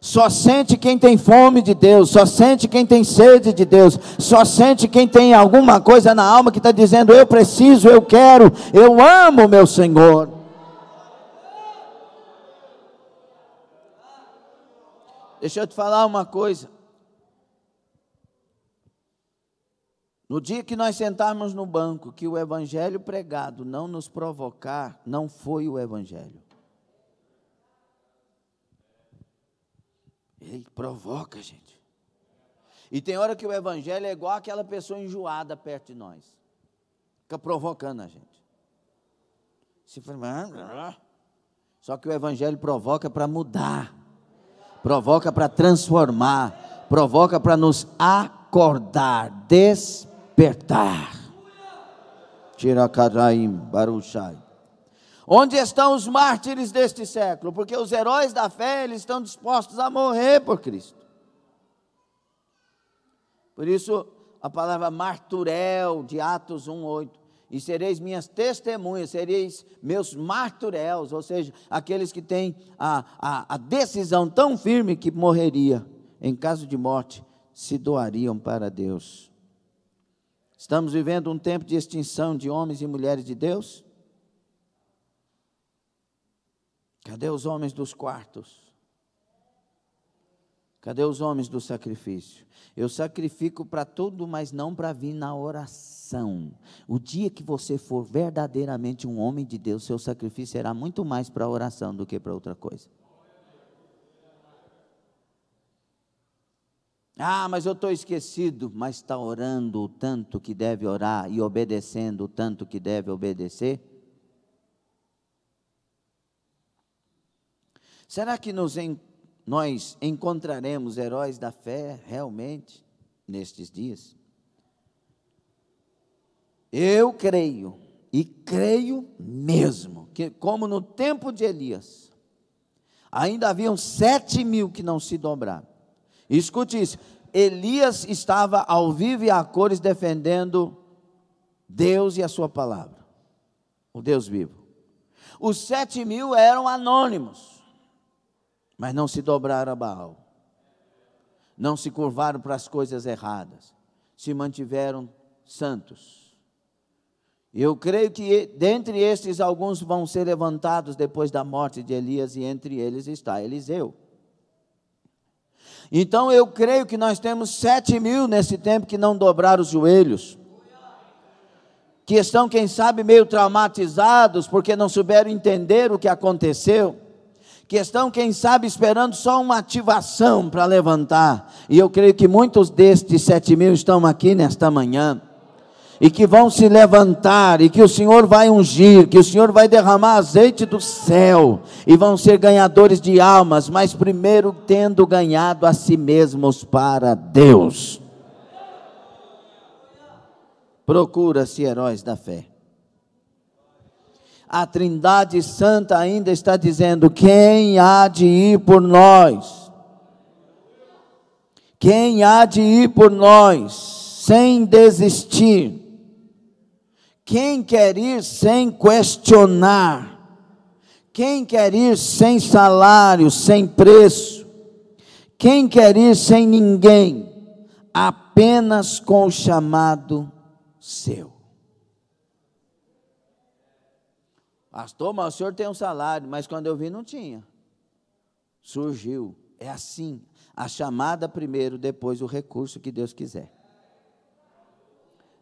Só sente quem tem fome de Deus, só sente quem tem sede de Deus, só sente quem tem alguma coisa na alma que está dizendo: eu preciso, eu quero, eu amo meu Senhor. Deixa eu te falar uma coisa. No dia que nós sentarmos no banco, que o evangelho pregado não nos provocar, não foi o evangelho. Ele provoca, gente. E tem hora que o evangelho é igual aquela pessoa enjoada perto de nós. Fica provocando a gente. Só que o evangelho provoca para mudar. Provoca para transformar. Provoca para nos acordar, despertar. Tiracaraim, Baruchai. Onde estão os mártires deste século? Porque os heróis da fé, eles estão dispostos a morrer por Cristo. Por isso, a palavra marturel, de Atos 1:8. E sereis minhas testemunhas, sereis meus marturéus, ou seja, aqueles que têm a decisão tão firme que morreria, em caso de morte, se doariam para Deus. Estamos vivendo um tempo de extinção de homens e mulheres de Deus? Cadê os homens dos quartos? Cadê os homens do sacrifício? Eu sacrifico para tudo, mas não para vir na oração. O dia que você for verdadeiramente um homem de Deus, seu sacrifício será muito mais para a oração do que para outra coisa. Ah, mas eu estou esquecido. Mas está orando o tanto que deve orar e obedecendo o tanto que deve obedecer? Será que nós encontraremos heróis da fé realmente nestes dias? Eu creio, e creio mesmo, que como no tempo de Elias, ainda haviam 7.000 que não se dobraram. Escute isso, Elias estava ao vivo e a cores defendendo Deus e a sua palavra, o Deus vivo. Os 7.000 eram anônimos, mas não se dobraram a Baal, não se curvaram para as coisas erradas, se mantiveram santos. Eu creio que dentre estes alguns vão ser levantados depois da morte de Elias, e entre eles está Eliseu. Então eu creio que nós temos 7.000 nesse tempo que não dobraram os joelhos, que estão, quem sabe, meio traumatizados, porque não souberam entender o que aconteceu, que estão, quem sabe, esperando só uma ativação para levantar. E eu creio que muitos destes 7.000 estão aqui nesta manhã, e que vão se levantar, e que o Senhor vai ungir, que o Senhor vai derramar azeite do céu, e vão ser ganhadores de almas, mas primeiro tendo ganhado a si mesmos para Deus. Procura-se heróis da fé. A Trindade Santa ainda está dizendo: quem há de ir por nós? Quem há de ir por nós sem desistir? Quem quer ir sem questionar? Quem quer ir sem salário, sem preço? Quem quer ir sem ninguém? Apenas com o chamado seu. Pastor, mas o senhor tem um salário, mas quando eu vi não tinha. Surgiu, é assim, a chamada primeiro, depois o recurso que Deus quiser.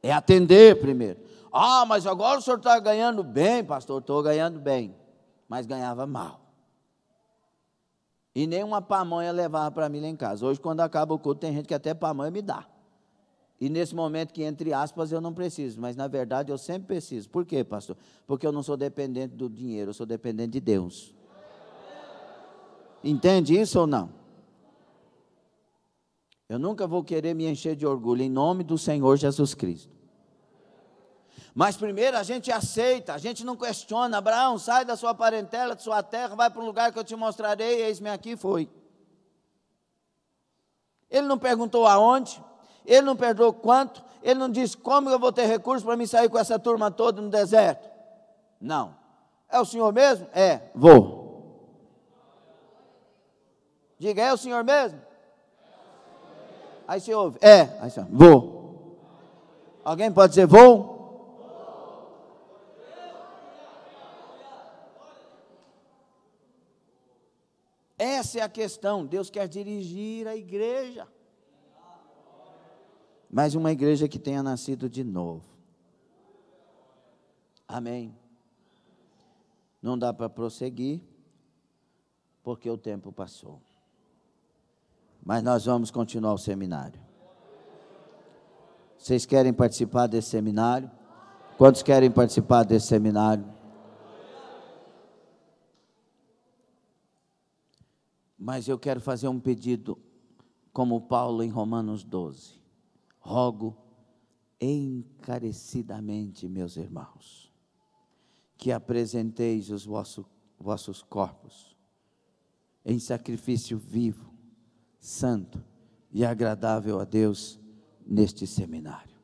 É atender primeiro. Ah, mas agora o senhor está ganhando bem, pastor. Estou ganhando bem, mas ganhava mal. E nem uma pamonha levava para mim lá em casa. Hoje, quando acaba o culto, tem gente que até pamonha me dá. E nesse momento que, entre aspas, eu não preciso, mas na verdade eu sempre preciso. Por quê, pastor? Porque eu não sou dependente do dinheiro, eu sou dependente de Deus. Entende isso ou não? Eu nunca vou querer me encher de orgulho, em nome do Senhor Jesus Cristo. Mas primeiro a gente aceita, a gente não questiona. Abraão, sai da sua parentela, de sua terra, vai para um lugar que eu te mostrarei, eis-me aqui, foi. Ele não perguntou aonde, ele não perguntou quanto, Ele não disse, como eu vou ter recurso para me sair com essa turma toda no deserto? Não. É o Senhor mesmo? É, vou. Diga, é o Senhor mesmo? Aí você ouve, é, aí você ouve, vou. Alguém pode dizer, vou? Essa é a questão, Deus quer dirigir a igreja. Mas uma igreja que tenha nascido de novo. Amém. Não dá para prosseguir, porque o tempo passou. Mas nós vamos continuar o seminário. Vocês querem participar desse seminário? Quantos querem participar desse seminário? Mas eu quero fazer um pedido, como Paulo em Romanos 12. Rogo encarecidamente, meus irmãos, que apresenteis os vossos corpos em sacrifício vivo, santo e agradável a Deus neste seminário.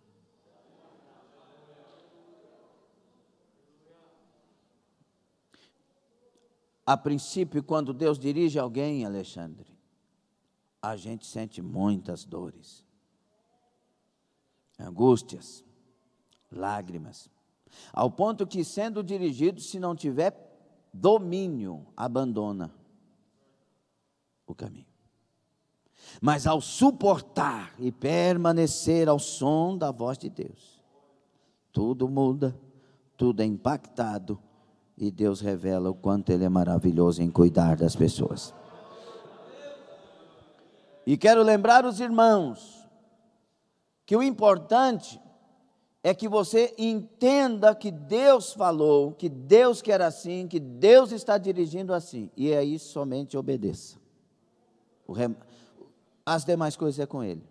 A princípio, quando Deus dirige alguém, Alexandre, a gente sente muitas dores, angústias, lágrimas, ao ponto que, sendo dirigido, se não tiver domínio, abandona o caminho. Mas ao suportar e permanecer ao som da voz de Deus, tudo muda, tudo é impactado, e Deus revela o quanto Ele é maravilhoso em cuidar das pessoas. E quero lembrar os irmãos, que o importante é que você entenda que Deus falou, que Deus quer assim, que Deus está dirigindo assim, e aí somente obedeça. As demais coisas é com Ele.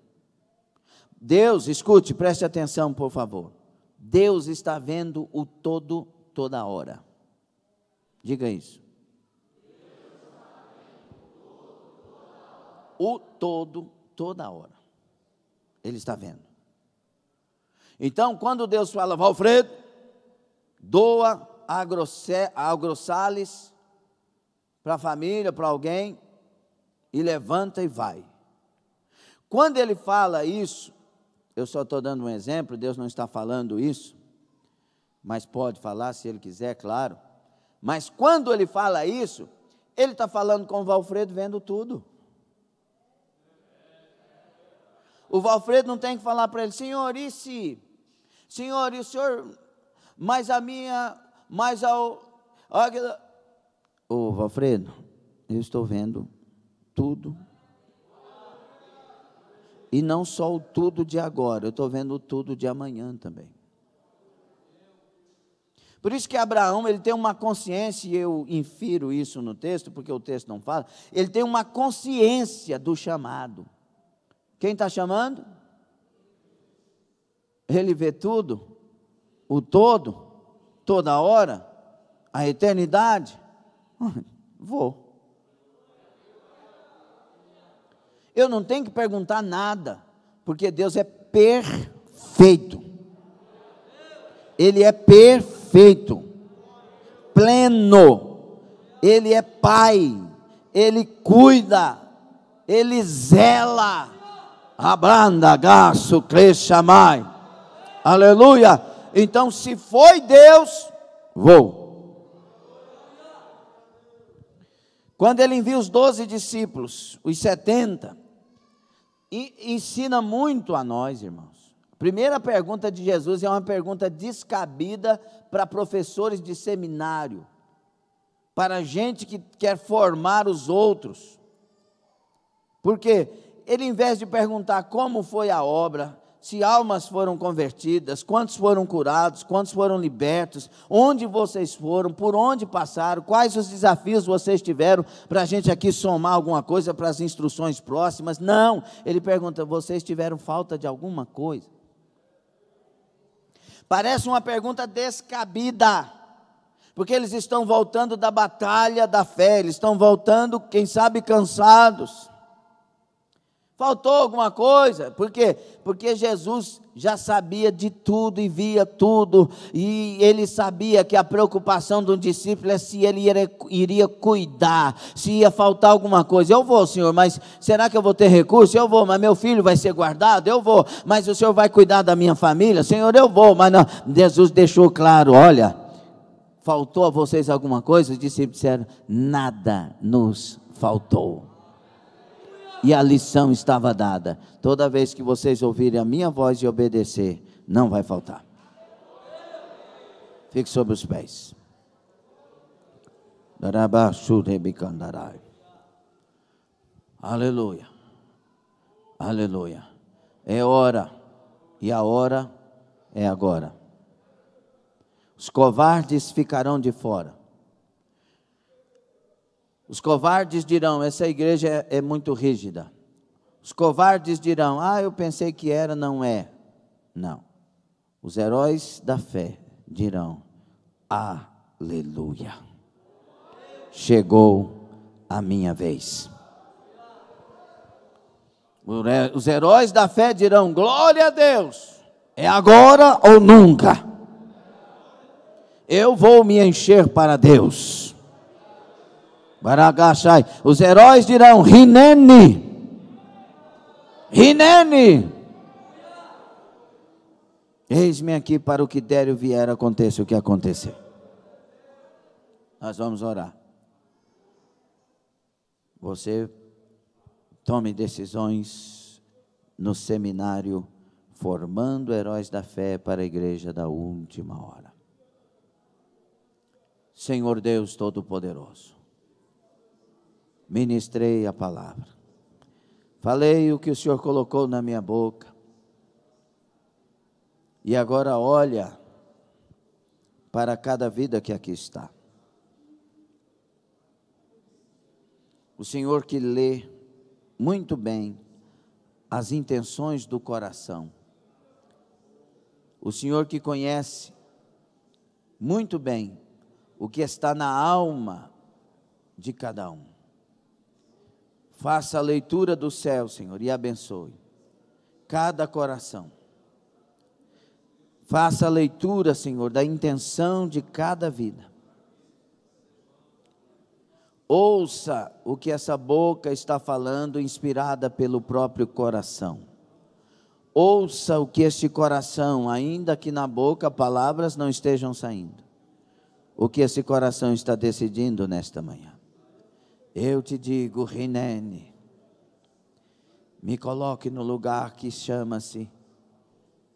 Deus, escute, preste atenção, por favor. Deus está vendo o todo, toda hora. Diga isso. O todo, toda hora. Ele está vendo. Então, quando Deus fala, Valfredo, doa agrossales para a família, para alguém, e levanta e vai. Quando Ele fala isso, eu só estou dando um exemplo, Deus não está falando isso, mas pode falar se Ele quiser, claro. Mas quando Ele fala isso, Ele está falando com o Valfredo vendo tudo. O Valfredo não tem que falar para ele, Senhor, e se? Senhor, e o Senhor, mas a minha, mas Ô Valfredo, eu estou vendo tudo. E não só o tudo de agora, eu estou vendo o tudo de amanhã também. Por isso que Abraão, ele tem uma consciência, e eu infiro isso no texto, porque o texto não fala, ele tem uma consciência do chamado. Quem está chamando? Ele vê tudo, o todo, toda hora, a eternidade. Vou. Eu não tenho que perguntar nada, porque Deus é perfeito. Ele é perfeito, pleno, Ele é Pai, Ele cuida, Ele zela, abranda, gaço, cresça mais, aleluia. Então, se foi Deus, vou. Quando Ele envia os 12 discípulos, os 70, e ensina muito a nós, irmãos. Primeira pergunta de Jesus é uma pergunta descabida para professores de seminário, para gente que quer formar os outros. Porque ele, em vez de perguntar como foi a obra, se almas foram convertidas, quantos foram curados, quantos foram libertos, onde vocês foram, por onde passaram, quais os desafios vocês tiveram, para a gente aqui somar alguma coisa para as instruções próximas. Não, ele pergunta, vocês tiveram falta de alguma coisa? Parece uma pergunta descabida, porque eles estão voltando da batalha da fé, eles estão voltando, quem sabe, cansados, Faltou alguma coisa? Por quê? Porque Jesus já sabia de tudo e via tudo, e ele sabia que a preocupação do discípulo é se ele iria cuidar, se ia faltar alguma coisa. Eu vou, Senhor, mas será que eu vou ter recurso? Eu vou, mas meu filho vai ser guardado? Eu vou, mas o Senhor vai cuidar da minha família? Senhor, eu vou, mas não. Jesus deixou claro, olha, faltou a vocês alguma coisa? Os discípulos disseram, nada nos faltou. E a lição estava dada. Toda vez que vocês ouvirem a minha voz e obedecer, não vai faltar. Fique sobre os pés. Aleluia. Aleluia. É hora. E a hora é agora. Os covardes ficarão de fora. Os covardes dirão, essa igreja é muito rígida. Os covardes dirão, eu pensei que era, não é. Não. Os heróis da fé dirão, aleluia. Chegou a minha vez. Os heróis da fé dirão, glória a Deus. É agora ou nunca. Eu vou me encher para Deus. Baragachai. Os heróis dirão, Rinene. Rinene. Eis-me aqui para o que der e vier, aconteça o que acontecer. Nós vamos orar. Você tome decisões no seminário, formando heróis da fé para a igreja da última hora. Senhor Deus Todo-Poderoso, ministrei a palavra, falei o que o Senhor colocou na minha boca, e agora olha para cada vida que aqui está. O Senhor que lê muito bem as intenções do coração, o Senhor que conhece muito bem o que está na alma de cada um. Faça a leitura do céu, Senhor, e abençoe cada coração. Faça a leitura, Senhor, da intenção de cada vida. Ouça o que essa boca está falando, inspirada pelo próprio coração. Ouça o que este coração, ainda que na boca palavras não estejam saindo, o que esse coração está decidindo nesta manhã. Eu te digo, Rinene, me coloque no lugar que chama-se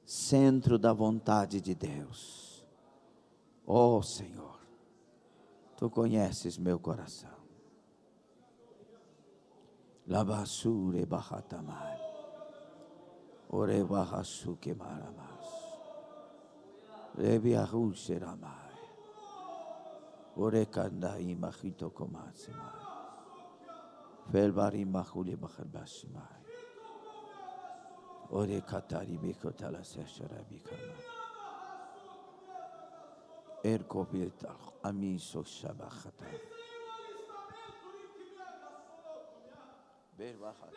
centro da vontade de Deus. Oh Senhor, Tu conheces meu coração. Labasure bahatamai, ore bahasuke maramas, rebiahushe ramai, ore kandai mahito komatsimai. Felbari mahuli bakhalbasimai. Ore katari bikotala sesharabikama. Erkobita amiso shabachata. Berbachata.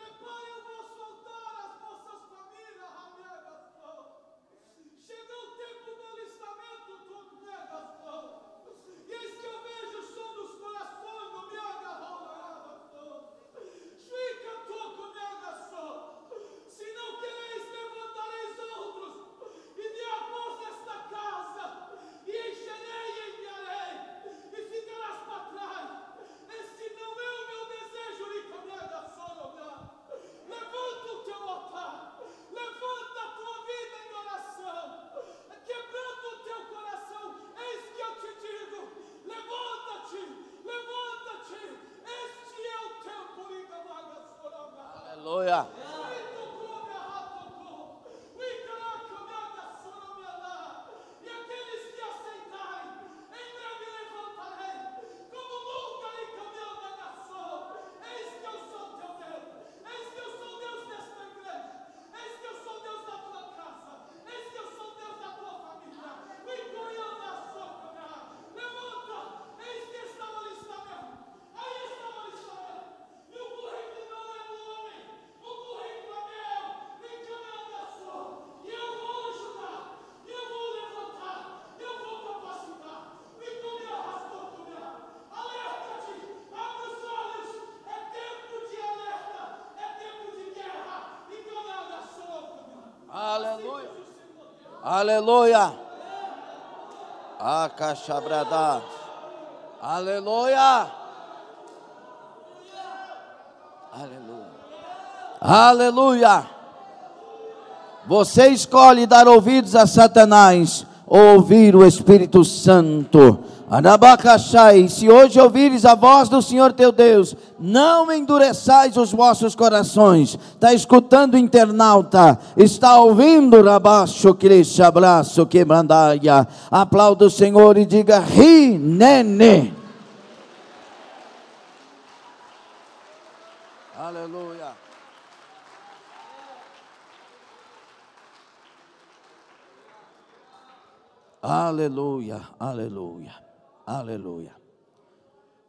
Aleluia. Aleluia. Aleluia. Acachabrada. Aleluia. Aleluia. Aleluia. Você escolhe dar ouvidos a Satanás ou ouvir o Espírito Santo. Anabacachai, se hoje ouvires a voz do Senhor teu Deus, não endureçais os vossos corações. Está escutando, internauta? Está ouvindo? Rabacho, cresce, abraço, que mandaia. Aplauda o Senhor e diga: ri, nene. Aleluia. Aleluia, aleluia, aleluia.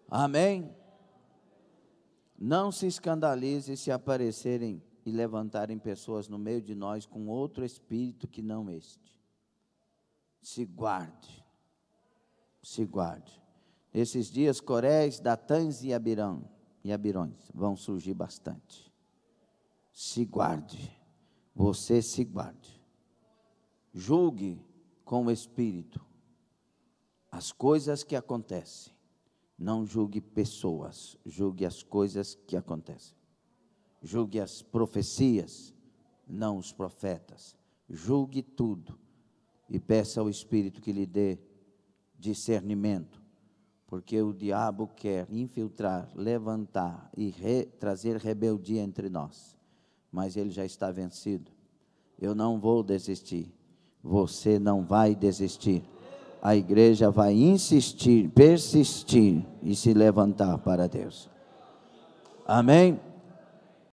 Amém? Não se escandalize se aparecerem e levantarem pessoas no meio de nós com outro espírito que não este. Se guarde, se guarde. Esses dias, Coréis, Datãs e Abirões vão surgir bastante. Se guarde, você se guarde. Julgue com o Espírito as coisas que acontecem. Não julgue pessoas, julgue as coisas que acontecem. Julgue as profecias, não os profetas. Julgue tudo e peça ao Espírito que lhe dê discernimento, porque o diabo quer infiltrar, levantar e trazer rebeldia entre nós, mas ele já está vencido. Eu não vou desistir. Você não vai desistir. A igreja vai insistir, persistir e se levantar para Deus. Amém?